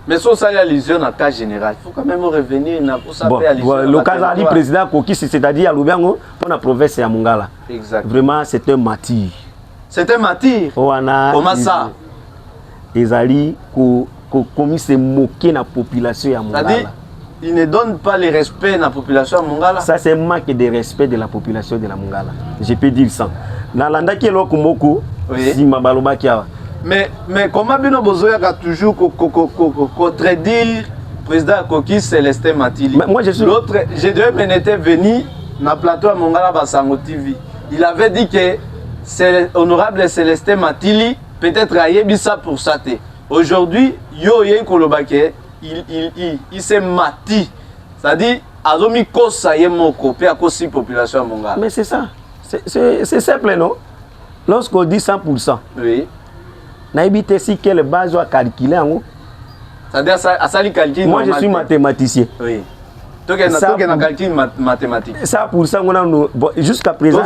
Mais si on s'allie à l'illusion dans le cas général, il faut quand même revenir pour s'appeler à l'illusion. Le cas du président Kokis, c'est-à-dire à l'Oubiango, pour la province de Mongala. Exact. Vraiment, c'est un martyr. C'est un martyr. Comment ça? Ils allaient commis se moquer de la population de Mongala. C'est-à-dire, ils ne donnent pas le respect de la population de Mongala. Ça, c'est un manque de respect de la population de la Mongala. Je peux dire ça. Dans l'anda qui est là, si ma baloba qui a. Mais comment Bino Bozoya a toujours contredire le président Kokis Célestin Matili? Moi, je suis. L'autre, G2M était venu dans le plateau à Mongala Basango TV. Il avait dit que c'est honorable Célestin Matili, peut-être à ça pour ça. Aujourd'hui, Yo Yen Kolobake, il s'est mati. C'est-à-dire, Azomi Kosa Yemoko, puis à cause de la population à Mongala. Mais c'est ça. C'est simple, non? Lorsqu'on dit 100%. Oui. Naïbité si quelle base doit calculer en haut. C'est-à-dire à ça les calculs. Moi je suis mathématicien. Oui. Donc il y a un calcul mathématique. Ça pour ça on a jusqu'à présent.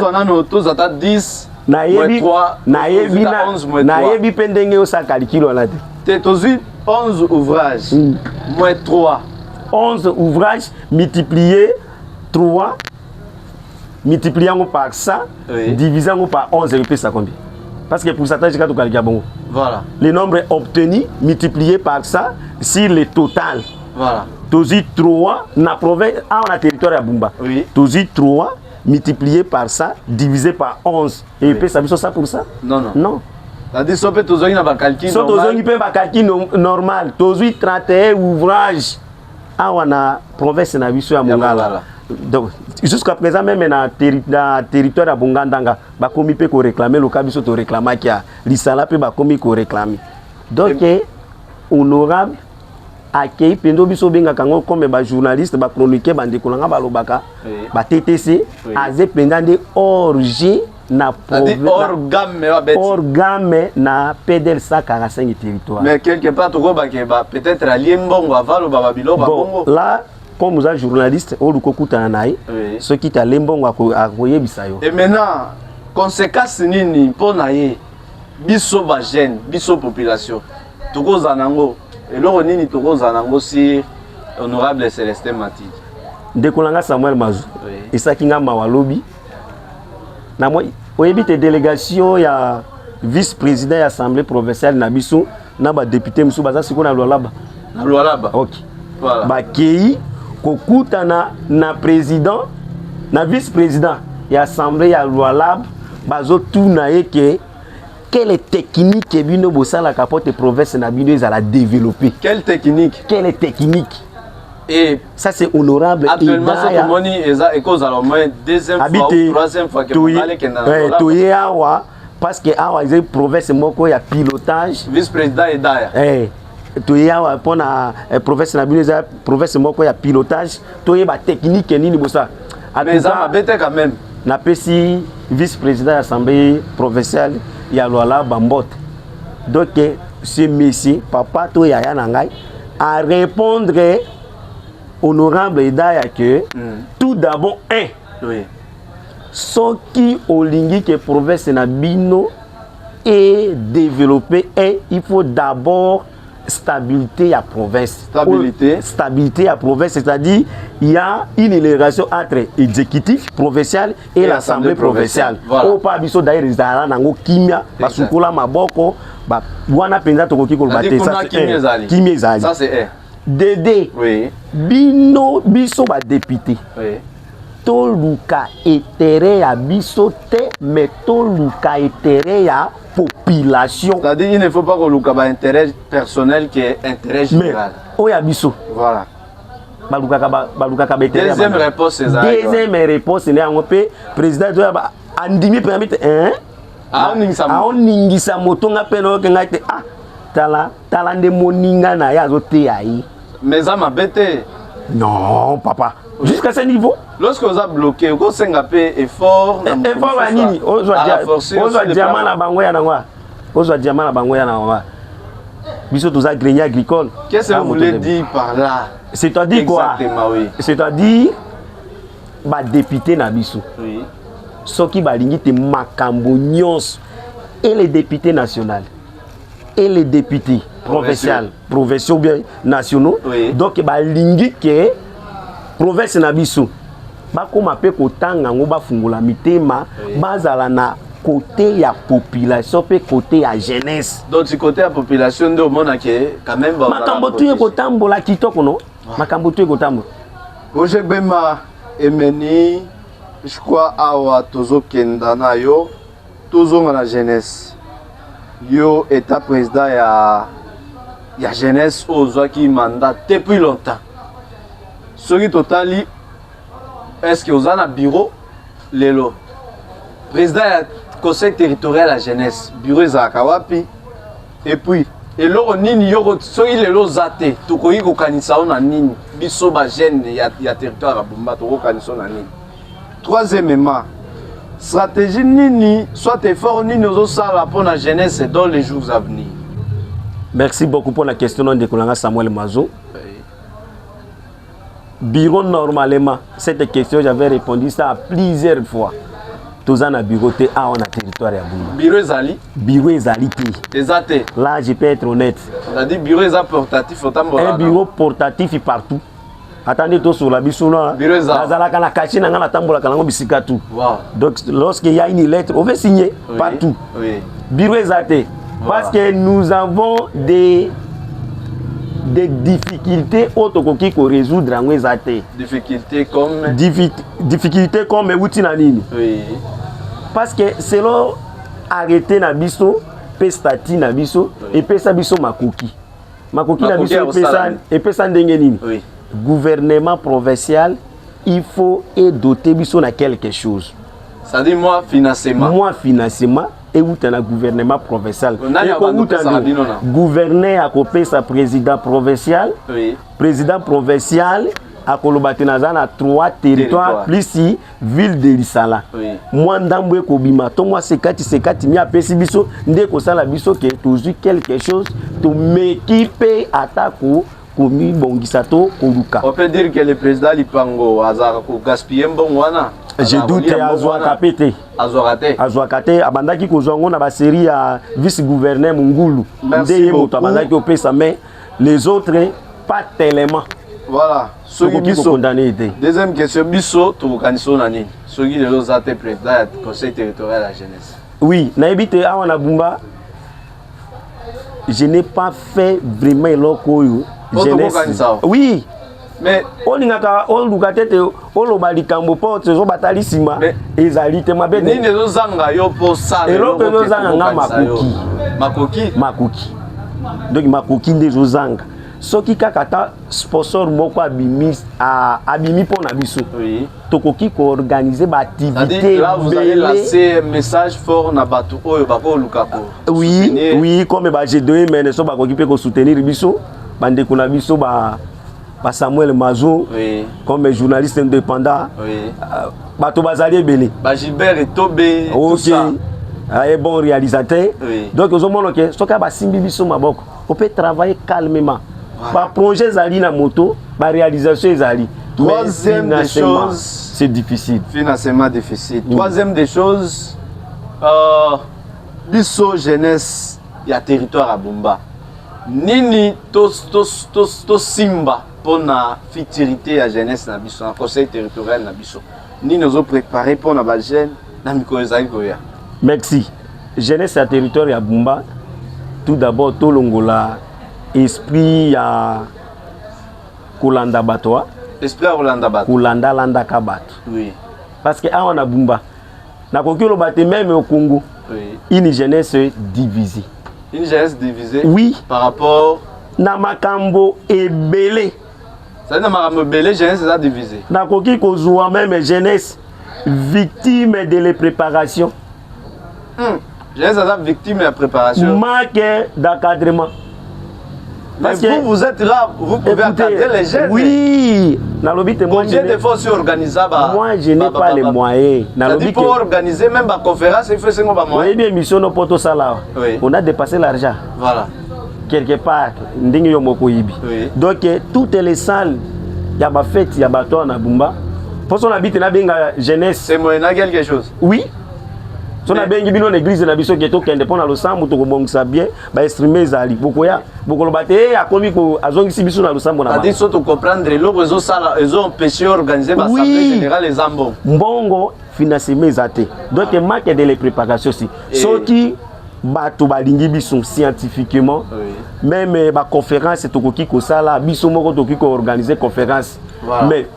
Tous on a 10 naïbi 3 naïbi 11 naïbi pendenge au ça calcul on a. Tu 11 ouvrages moins 3. 11 ouvrages multipliés 3 multipliant par ça, oui. Divisant par 11 et ça combien? Parce que pour ça, voilà. Le nombre obtenu multiplié par ça, sur le total. Voilà. Tozi 3, na province, on a territoire à Bumba. Oui. Tozi 3 multiplié par ça, divisé par 11. Et il peut s'amuser ça pour ça? Non, non. Non. C'est-à-dire que Tozi n'a pas calculé. Tozi n'a pas calculé normal. Tozi 31 ouvrages. On a province à Mongala. donc jusqu'à présent même na territoire ya Bongandanga bakomi pe ko réclamer le cas biso to réclamer ki a lisala pe bakomi ko réclamer donc honorable akei pendo biso benga kango comme ba journaliste ba chroniqueur ba ndekolanga ba lobaka ba TTC aze pendande orgie na orgame na PDL 145 territoire. Mais quelque part peut-être allié mbongo avalo baba bilo ba bongo. Là comme vous êtes journaliste au lukokuta naï ceux qui t'a lembongo akoyebisa yo. Et maintenant conséquence nini pona ye biso ba jeune biso population tokoza nango eloko nini tokoza nango si honorable Célestin Matidi ndekolanga Samuel Mazou esakinga mawalobi na moi oyebite délégation ya vice-président ya assemblée provinciale na biso na ba député musu baza siko na Lualaba OK voilà ba kei kokutana na président na vice-président ya assemblée ya Lualaba bazo tuna yeke quelle technique bino bosala capote province na bino ezala développer quelle technique et ça c'est honorable actuellement ça tomoni eza cause alors moins deuxième fois ou troisième fois que vous allez que toye awa parce que awa c'est province moko ya pilotage vice-président Edaya toye awa pona province na bino eza province moko ya pilotage toye ba technique nini bosa mais ça m'a bête quand même na pesi vice-président de l'Assemblée provinciale ya Luala Bambot. Donc ce monsieur papa to yaya nangai à répondre honorable Edaya que tout d'abord ce qui olingi que province na bino est développé et il faut d'abord stabilité à province. Stabilité à province, c'est-à-dire il y a une relation entre l'exécutif provincial et l'assemblée provinciale. Au pas biso d'ailleurs les ala nango kimia basukula maboko ba wana penza tokoki ko batté ça kimia zali. Ça c'est Dédé. Oui. Bino biso ba député. Oui. Toluka intérêt ya biso te mais toluka intérêt ya population. C'est-à-dire il ne faut pas que luka ba intérêt personnel qui est intérêt général. Mais oya biso. Voilà. Baluka ka intérêt. Deuxième réponse c'est ça. Deuxième réponse c'est un peu président de andimi permis on ningisa motonga peno ke ngate tala nde moninga na ya zote ai. Mais ça m'a bêté. Non papa. Jusqu'à ce niveau. Lorsque vous avez bloqué, vous avez fait effort. Effort à nini? Vous avez diamant à Bangoya Nangwa. Vous avez diamant à Bangoya Nangwa. Biso tous a grenier agricole. Qu'est-ce que vous voulez dire par là? C'est-à-dire quoi? Exactement, oui. C'est-à-dire, bah député na biso. Oui. Ce qui va lingi te makambo nyos et les députés nationaux et les députés provinciaux bien nationaux. Oui. Donc bah lingi que province na biso bakoma pe kotanga ngo bafungula mitema bazala na côté ya population pe côté ya jeunesse. Donc du côté ya population ndio mona ke quand même ba makambo tu ekotambola kitoko no makambo tu ekotambola Roger Bema emeni je crois awa tozokenda na yo tozonga na jeunesse yo état président ya jeunesse ozwaki mandat depuis longtemps. Soki totali est-ce que vous avez un bureau lelo président du conseil territorial à jeunesse bureau za kawapi et puis eloko nini yoko soki lelo zate tokoki kokanisa ona nini biso ba jeune ya territoire ya Bumba toko kanisa na nini. Troisièmement stratégie nini soit effort nini ozo sala pour la jeunesse dans les jours à venir. Merci beaucoup pour la question de Kolanga Samuel Mazou. Bureau normalement, cette question j'avais répondu ça à plusieurs fois. Tous en a bureau te a on a territoire à Bumba. Bureau Zali. Bureau Zali Exacté. Là je peux être honnête. C'est-à-dire bureau portatif un bureau portatif partout. Attendez tout sur la bisouna. Bureau Zali. Lazala kana kachi na ngana tambola kana ngo bisika tout. Wow. Donc lorsqu'il y a une lettre, on veut signer partout. Oui. Bureau Zali. Parce que nous avons des difficultés autokoki ko résoudre en ezate. Difficultés comme difficultés comme outina nini. Oui. Parce que selon arrêter na biso, pestati na biso et pesa biso makoki. Makoki na biso pesa et pesa ndenge nini. Oui. Gouvernement provincial il faut doter biso na quelque chose. Ça dit moi financement. Moi financement et où tu as un gouvernement provincial. Gouverneur à côté sa président provincial. Oui. Président provincial à Kolobatenaza na 3 territoires plus si ville de Lissala. Oui. Moi ndambwe kobima to moi sekati mi apesi biso ndeko sala biso que toujours quelque chose to m'équiper atako komi bongisato koluka. On peut dire que le président Lipango azara ko gaspiller mbon wana. Je doute Azouakapete. Azouakate abandaki kozongo na ba série ya vice-gouverneur Mungulu. Ndeye moto abandaki opesa mais les autres pas tellement. Voilà. Deuxième question, biso to kaniso nani. Soki de los ate président du conseil territorial de la jeunesse. Oui, na ebite awa na Bumba. Je n'ai pas fait vraiment l'okoyo jeunesse. Oui. Mais on ngaka on lukatete on lobalikambo porte zo batali sima ezali te mabe ni nezo zanga yo po ça eloko zo zanga makoki donc makoki ndezo zanga soki kaka ta sponsor moko abimi po na biso tokoki ko organiser ba activité là vous allez lancer un message fort na batu oyo bako lukako. Oui comme ba G2 mais so bakoki pe ko soutenir biso bande ko na biso ba Samuel Mazo, comme journaliste indépendant, Bato Bazali Belé. Gilbert et Tobé, tout ça. Un bon réalisateur. Donc, aux hommes, ce qu'on a simbi biso mabok, on peut travailler calmement. Par projet Zali na moto, par réalisation Zali. Troisième des choses, c'est difficile. Financement difficile. Troisième des choses, biso jeunesse, il y a territoire à Bumba. Nini tos simba pour la futurité à jeunesse na biso, na conseil territorial na biso. Ni nous avons préparé pour la jeune na mikoezali koya. Merci. Jeunesse à territoire à Bumba. Tout d'abord to longola esprit à Kolanda Batoa. Esprit à Kolanda Batoa. Kolanda landa kabat. Oui. Parce que à on a Bumba. Na kokilo bate même au Congo. Oui. Une jeunesse divisée. Une jeunesse divisée. Oui. Par rapport na makambo ebele. Ça na makambo ebele jeunesse est divisée. Na koki kozwa même jeunesse victime de les préparations. Jeunesse est victime de la préparation. Manque d'encadrement. Parce que vous êtes là, vous pouvez encadrer les jeunes. Oui. Combien de fois c'est organisé? Moi, je n'ai pas les moyens. Pour organiser même la conférence, il faut que vous moyens. Oui, bien, mission no poto sala. On a dépassé l'argent. Voilà. Quelque part, ndingi yo moko yibi. Donc toutes les salles, il y a ma fête, il y a bateau na Bumba. Pour son habite na benga jeunesse. C'est moyen quelque chose. Oui. So na bengi bino l'église na biso keto kende pona lo sambu to kobongisa bien ba streamer zali bokoya bokolo bate akomi ko azongisi biso na lo sambu na ba. Dit so to comprendre le réseau sala ils ont empêché organiser ba assemblée générale les ambons. Mbongo financement zate. Donc manque de les préparations aussi. Soki bato balingi biso scientifiquement même ba conférence to koki ko sala biso moko to koki ko organiser conférence. Mais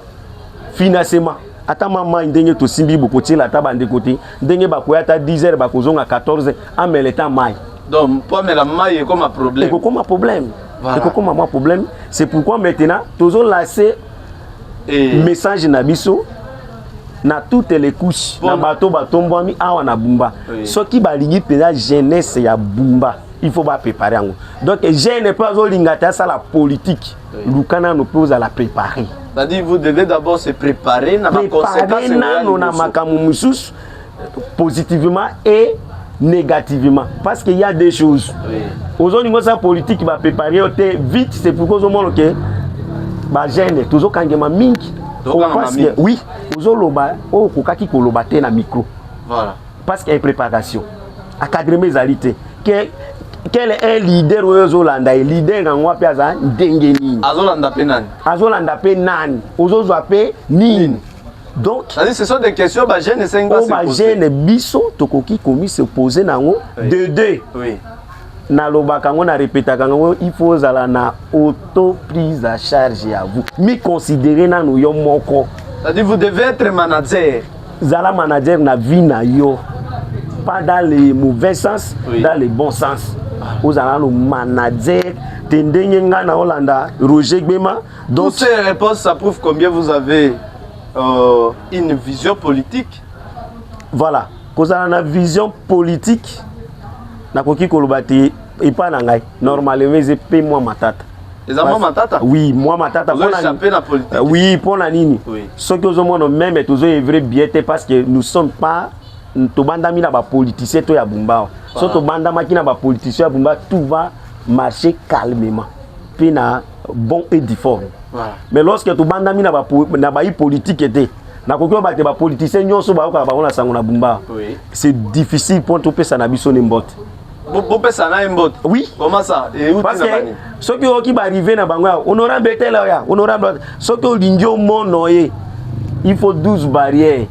financement ata mama ndenge to simbi bokotila ata bande côté ndenge bakoya ata 10h bakozonga 14h amele ta mai. Donc pour me la mai comme un problème. C'est comme un problème. C'est comme un problème. C'est pourquoi maintenant toujours laisser message na biso na toutes les couches na bato batombwami awa na Bumba. Soki balingi pena jeunesse ya Bumba, il faut pas préparer ngo. Donc je ne pas olingata ça la politique. Lukana nous pose à la préparer. C'est-à-dire vous devez d'abord se préparer na conséquences na makamu mususu positivement et négativement parce qu'il y a des choses. Aujourd'hui moi ça politique va préparer vite c'est pourquoi au monde que ba jeune toujours kangema mingi. Oui, ozoloba o kokaki koloba te na micro. Voilà. Parce qu'il y a une préparation. Académie zalité. Quel est un leader ozolanda leader ngwa pe aza ndenge nini? Azolanda pe nani? Azolanda pe nani? Ozozwa pe nini? Donc, ce sont des questions ba jeune senga se poser. Ba jeune biso tokoki komi se poser nango de deux. Oui. Na lobaka ngo na répétaka ngo il faut zala na auto prise à charge à vous. Mi considérer na no yo moko. C'est-à-dire vous devez être manager. Zala manager na vie na yo. Pas dans les mauvais sens, dans les bons sens. Vous allez le manager, Tendenga na Hollanda, Roger Gbema. Donc ces réponses, ça prouve combien vous avez une vision politique. Voilà. Quand on a une vision politique, nakoki kolobati et pas nangai. Normalement, je paye moi ma tata. Les amants matata. Oui, moi ma tata. Vous avez échappé la politique. Oui, pour la nini. Oui. Ce que nous avons même est toujours vrai bien parce que nous sommes pas to bandami na ba politicien to ya bumba. So to bandama ki na ba politicien ya bumba, tout va marcher calmement. Puis na bon et difforme. Voilà. Mais lorsque to bandami na ba politique était na kokyo ba te ba politicien nyonso ba ko ba ona sango na bumba. Oui. C'est difficile pour to pesa na biso nembote. Vous pesa na mbote. Oui. Comment ça? Et où parce que ceux qui va arriver na bango honorable tel là, honorable ceux qui lindio monoye, il faut 12 barrières.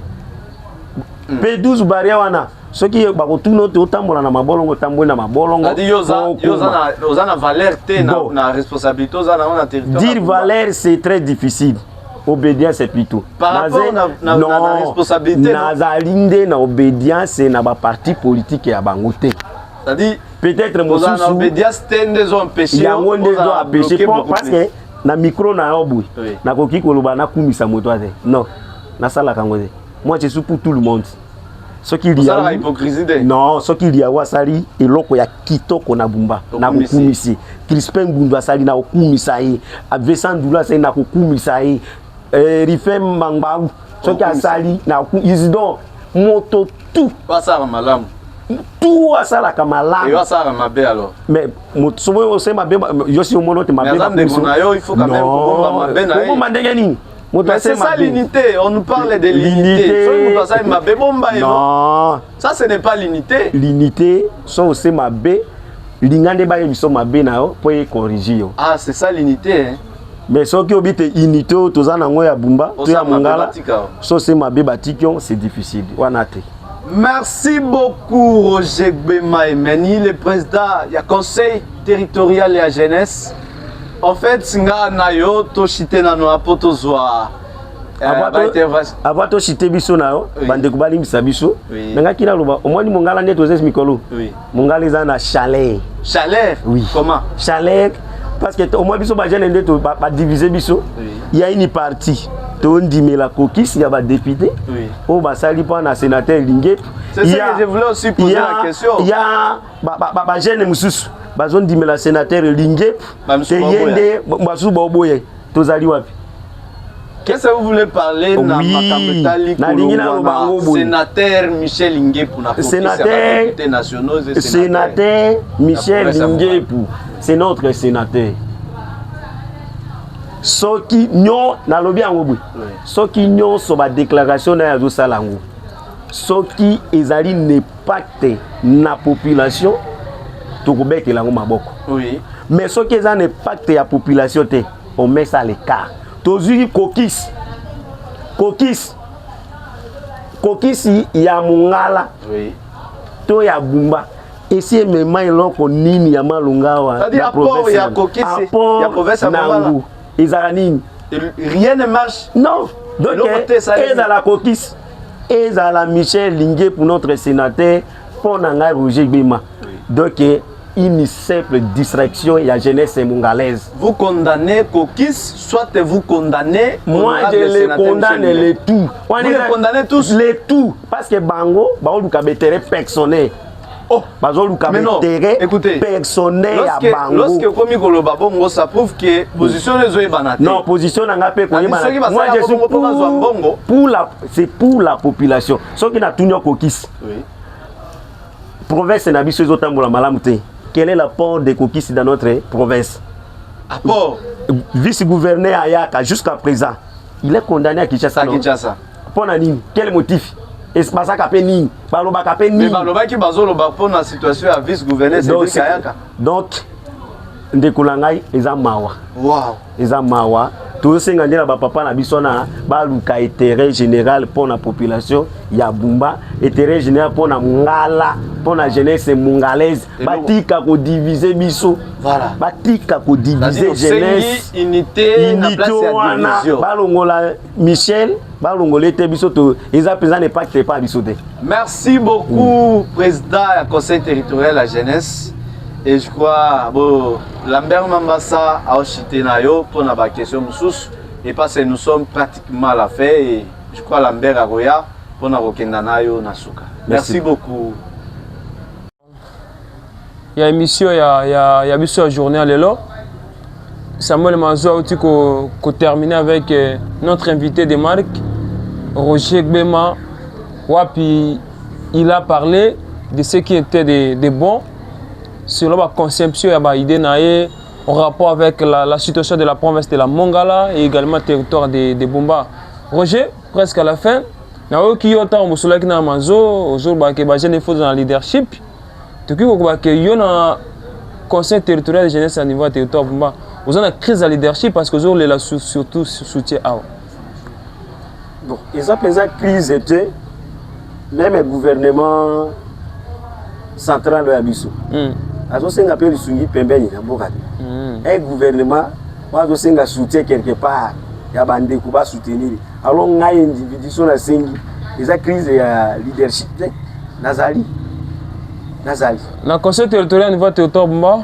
Pe 12 barrières wana ceux qui ba ko tuno te otambola na mabolongo tambola na mabolongo. C'est-à-dire yoza na valeur te na responsabilité oza na territoire. Dire valeur c'est très difficile. Obédience c'est plutôt. Par rapport na responsabilité. Nazalinde na obédience na ba parti politique ya bangote. C'est-à-dire peut-être mosusu obédience tende zo empêcher. Ya wonde zo empêcher parce que na micro na obu. Na koki koloba na kumisa moto ate. Non. Na sala kangoze. Moi je suis pour tout le monde. Ce qui dit la hypocrisie de. Non, ce qui dit à wasali eloko ya kitoko na bumba na kokumisi. Crispin Bundu asali na kokumisa yi. Vincent Dula sai na kokumisa yi. Rifem Mangbaou ce qui asali na Isidore moto tout. Pas ça malamu. Tout ça la kamala. Et ça mabe alors. Mais souvent on sait mabe yo si mono te mabe. Mais il faut quand même qu'on mabe na. Comment mandengani? Mais c'est ça l'unité, on nous parle de l'unité. Non, ça ce n'est pas l'unité. L'unité, so c'est ma B, l'ingande ba yebiso ma B na yo pour corriger yo. Ah, c'est ça l'unité hein. Mais ce qui obite unité toza na ngoya bumba, to ya mongala. So c'est ma B batikyon, c'est difficile. Wanate. Merci beaucoup Roger Gbema Emeni, le président du conseil territorial et la jeunesse. En fait, singa na yo to chité na no apoto zwa. Avant to chité biso na yo, bande ko bali misa biso. Nanga kila loba, au moins ni mongala ndeto zes mikolo. Oui. Mongala za na chalet. Chalet? Oui. Comment? Chalet parce que au moins biso ba jeune ndeto ba diviser biso. Oui. Il y a une partie. To ndime la coquille, il y a ba député. Oui. O ba sali pa na sénateur Lingep. C'est ça que je voulais aussi poser la question. Il y a ba jeune mususu. Bazon di me la sénateur Lingep te yende basu boboye tozali wapi. Qu'est-ce que vous voulez parler na makabetali ko sénateur Michel Lingep na sénateur nationaux et sénateur Michel Lingep c'est notre sénateur. Soki nyo na lobi angobu. Soki nyo so ba déclaration na yazo salango. Soki ezali n'impact na population. Oui. Mais ce qui est un impact à la population, on met ça à l'écart. Tozuri kokis. Kokis, il y a mongala. Oui. To ya bumba. Et si même il y a nini ya malungawa. C'est-à-dire apport ya kokis, ya province à mongala. Rien ne marche. Non. Donc, et à la kokis, et à la Michel Lingep pour notre sénateur, pour Nanga Roger Gbema. Donc, une simple distraction et la jeunesse mongalaise. Vous condamnez Kokis, soit vous condamnez. Moi, je les condamne les tout. Vous les condamnez tous? Les tout. Parce que Bango, Bango Lukabetere personnel. Oh, Bango Lukabetere personnel à Bango. Lorsque Komi Koloba Bongo, ça prouve que position les oeufs banate. Non, position n'a pas payé. Moi, je suis pour la population. Ce qui n'a tout n'y Kokis. Oui. Province n'a pas de malamouté. Quel est l'apport des coquilles dans notre province? Apport. Vice-gouverneur Ayaka jusqu'à présent, il est condamné à Kinshasa. Pour Nani, quel motif? Est-ce que ça capé ni? Baloba capé ni? Mais Baloba qui bazo le pour la situation à vice-gouverneur c'est Ayaka. Donc, Ndekolangai les amawa. Wow. Les amawa. Tout ce que na papa na bisona baluka intérêt général pour la population ya Bumba, intérêt général pour la mongala, pour la jeunesse mongalaise, batika ko diviser biso. Voilà. Batika ko diviser jeunesse. Unité na place ya division. Balongola Michel, balongola te biso to eza présent ne pas biso te. Merci beaucoup président du conseil territorial de la jeunesse. Et je crois, bon, Lambert Mambassa a aussi été pour la question sous et parce que nous sommes pratiquement à la fin et je crois Lambert Aroya pour na rokenda nayo nasuka. Merci beaucoup. Il y a émission il y a biso journée à l'élo. Samuel Manzo a aussi terminé avec notre invité de marque Roger Gbema. Wapi il a parlé de ce qui était des bons sur la conception et l'idée naïe en rapport avec la situation de la province de la Mongala et également le territoire de Bumba. Roger, presque à la fin, nous avons dit que nous avons leadership. Nous avons un conseil territorial de jeunesse à niveau du territoire de Bumba. Nous avons une crise de leadership parce que nous avons surtout soutien. Bon, la crise était même le gouvernement central de Abisso. Azosenga pe lisungi pembeni na mboka. Un gouvernement wazosenga soutien quelque part ya bande ko ba soutenir. Alors ngai individu so na sengi eza crise ya leadership Nazali. Na conseil territorial niveau territoire Bumba,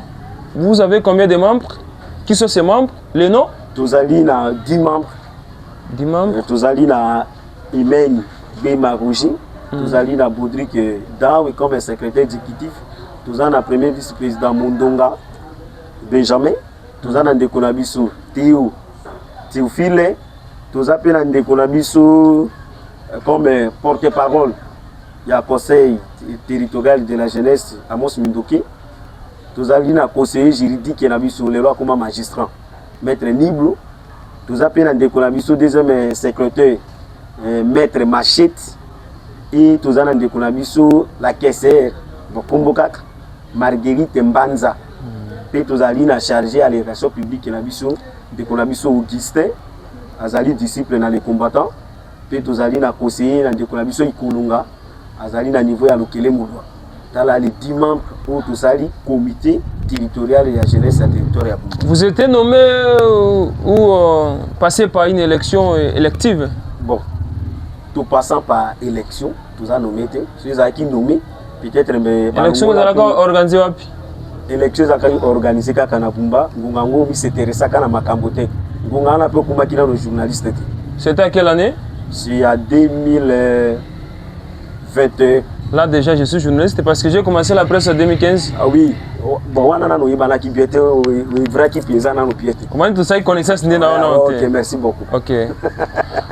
vous avez combien de membres? Qui sont ces membres? Les noms? Tozali na 10 membres. 10 membres. Tozali na Imeni Bema Roger. Tozali na Baudric Dawe comme secrétaire exécutif. Nous avons le premier vice-président Mondonga Benjamin, nous avons Ndeko na biso Théophile, nous avons Ndeko na biso comme porte-parole du conseil territorial de la jeunesse Amos Mindoki. Nous avons un conseiller juridique na biso le roi comme magistrat maître Niblo. Nous avons Ndeko na biso deuxième secrétaire maître Machette et nous avons Ndeko na biso la caissière Bokombokak Marguerite Mbanza. Puis nous avons chargé à l'élection publique na biso de Konabiso Augustin, azali disciple dans les combattants. Puis nous avons conseiller dans de Konabiso Ikolunga, azali na niveau ya lokele moulwa. Dans les 10 membres pour tout ça, comité territorial et la jeunesse à territoire. Vous étiez nommé ou passé par une élection élective? Bon, tout passant par élection, tout ça nommé, ceux qui nommé. Peut-être élection vous allez organiser wapi? Élection za kai organiser ka kana Bumba, ngunga ngo mi s'intéressa kana makambo te. Ngunga na peu kuma kina no journaliste te. C'était à quelle année? C'est à 2021. Là déjà je suis journaliste parce que j'ai commencé la presse en 2015. Ah oui. Bon wana na no yibana ki biete o vrai ki pieza na no piete. Comment tout ça il connaissait ce non. OK, merci beaucoup. OK.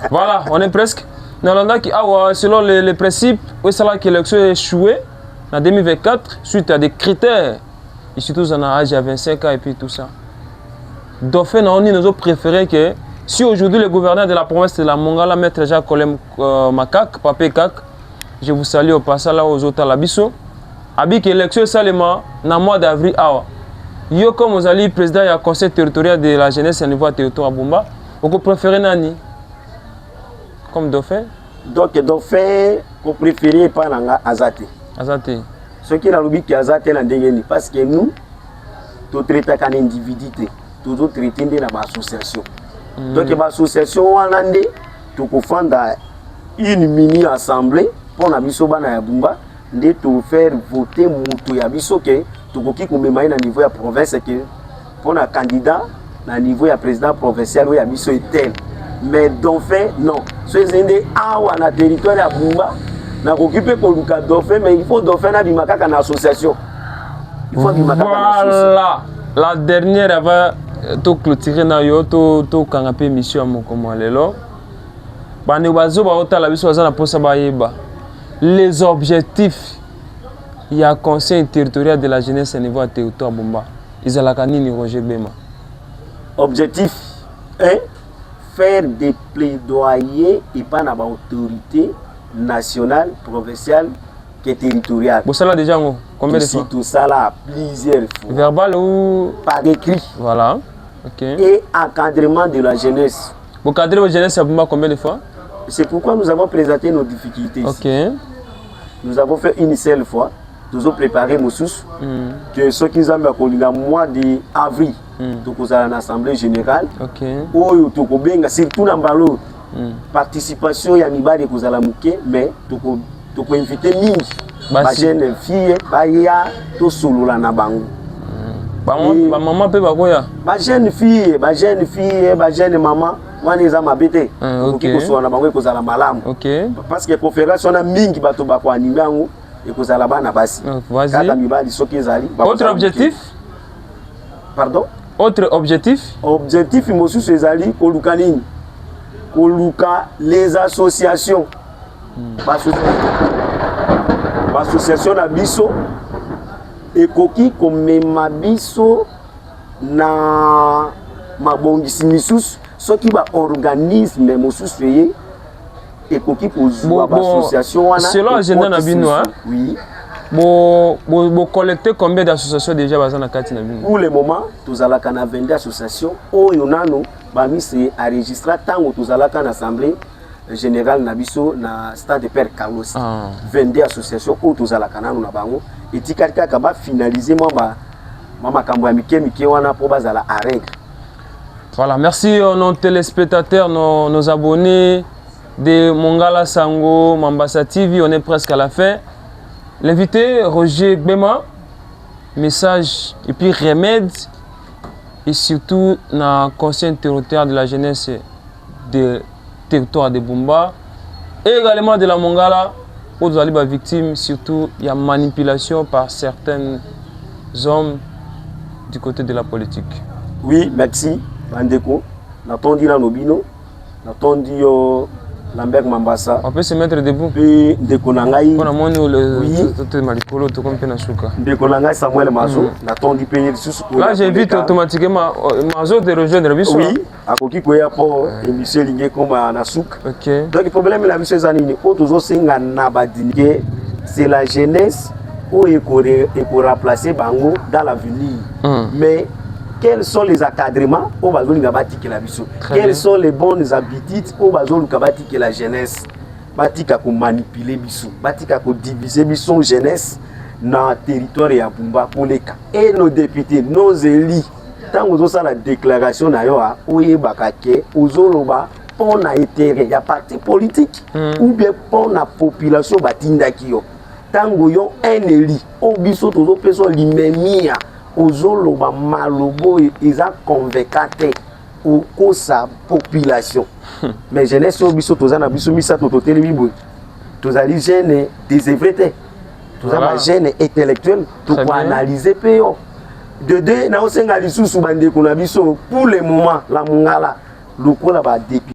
Voilà, on est presque selon les principes, où c'est là que l'élection est échouée en 2024 suite à des critères, et surtout en âge à 25 ans et puis tout ça. Dauphin, on a préféré que si aujourd'hui le gouverneur de la province de la Mongala, maître Jacques Colem Makak, Papé Kak, je vous salue au passage là aux autres à l'Abisso, avec l'élection seulement dans le mois d'avril. Yo comme vous allez président du conseil territorial de la jeunesse à niveau territoire Bumba, vous préférez Nani? Comme Dauphin? Donc Dauphin, vous préférez pas Nanga Azate. Azate. Ce qui est dans le but Azate est dans parce que nous, nous traitons un individu, nous traitons dans l'association. Donc l'association, nous avons une mini-assemblée pour la mission de Bumba, de faire voter Moutou Yabiso, que nous avons au niveau de la province, pour un candidat, au niveau de la président provincial, où Yabiso est tel. Mais Dauphin, non. Ceux qui sont dans le territoire de Bumba, nous occupé pour le Dauphin, mais il faut Dauphin dans une association. Voilà. La dernière avant de clôturer notre canapé mission à Mokomolelo. Les objectifs, il y a un conseil territorial de la jeunesse au niveau du territoire Bumba. Ils ont la canine Roger Gbema. Objectif 1. Faire des plaidoyers et pas dans l'autorité nationale, provinciale et territoriale. Vous savez déjà combien de fois? Tout ça là, plusieurs fois. Verbal ou par écrit. Voilà. Ok. Et encadrement de la jeunesse. Vous cadrez la jeunesse à Bumba combien de fois? C'est pourquoi nous avons présenté nos difficultés. Ok. Ici. Nous avons fait une seule fois. Nous avons préparé nos sources. Que ceux qui ont le mois d'avril. Nous avons l'Assemblée générale. Ok. Surtout dans la participation, il y a des gens qui ont mais nous avons invité les jeunes filles, les solo là na bango. Maman peut pas quoi? Les jeunes filles, les jeunes maman, wana eza mabete okoki kosola na bango ekozala malamu parce que conférence wana mingi bato bakoanime yango ekozala bana basi kaka mibali soki ezali autre objectif pardon autre objectif mosusu ezali koluka nini koluka les associations bassociation na biso ekoki komema biso na mabongisi misusu soki ba organisme mosusu ye ekoki kozwa ba association wana selon agenda na bino oui bo collecter combien d'associations déjà bazana kati na bino pour le moment tozalaka na 22 associations oyo nano bami se enregistrer tango tozalaka na assemblée générale na biso na stade de Père Carlos 22 associations oyo tozalaka nano na bango etikali kaka ba finaliser mama kambo ya mike wana po bazala à règle. Voilà, merci nos téléspectateurs, nos abonnés de Mongala Sango, Mambasa TV, on est presque à la fin. L'invité Roger Gbema, message et puis remède et surtout dans le conseil territorial de la jeunesse de territoire de Bumba et également de la Mongala où vous allez être victime, surtout il y a manipulation par certains hommes du côté de la politique. Oui, merci. Bandeko, n'attendit la Nobino, n'attendit Lambert Mambasa. On peut se mettre debout. Puis Ndeko Nangai. On a mon le Malikolo, tout comme Penasuka. Ndeko Nangai Samuel Mazo, n'attendit Peñe sous. Là, j'invite automatiquement Mazo de rejoindre Bisso. Oui, à Koki Koya pour émission lignée comme à Nasouk. Ok. Donc le problème est la mission Zanini. Autres Senga Nabadingue, c'est la jeunesse où il faut remplacer Bango dans l'avenir. Mais quels sont les encadrements au bazou ngabati la biso? Quelles sont les bonnes habitudes au bazou ngabati que la jeunesse? Batika ko manipuler biso, batika ko diviser biso jeunesse na territoire ya Bumba Koleka. Et nos députés, nos élus, tant vous avez la déclaration na yo a oyebaka ke ozoloba pour na intérêt ya parti politique ou bien pour na population batindaki yo. Tango yo un élu, o biso tozo peso limemia ozoloba malobo eza convaincante au sa population. Mais jeunesse au biso tozana biso misa tototeli bibo. Tozali jeune désœuvré. Tozama jeune intellectuel to analyser pe yo. De deux na osenga lisusu bande ko na biso pour le moment la mongala lokola ba député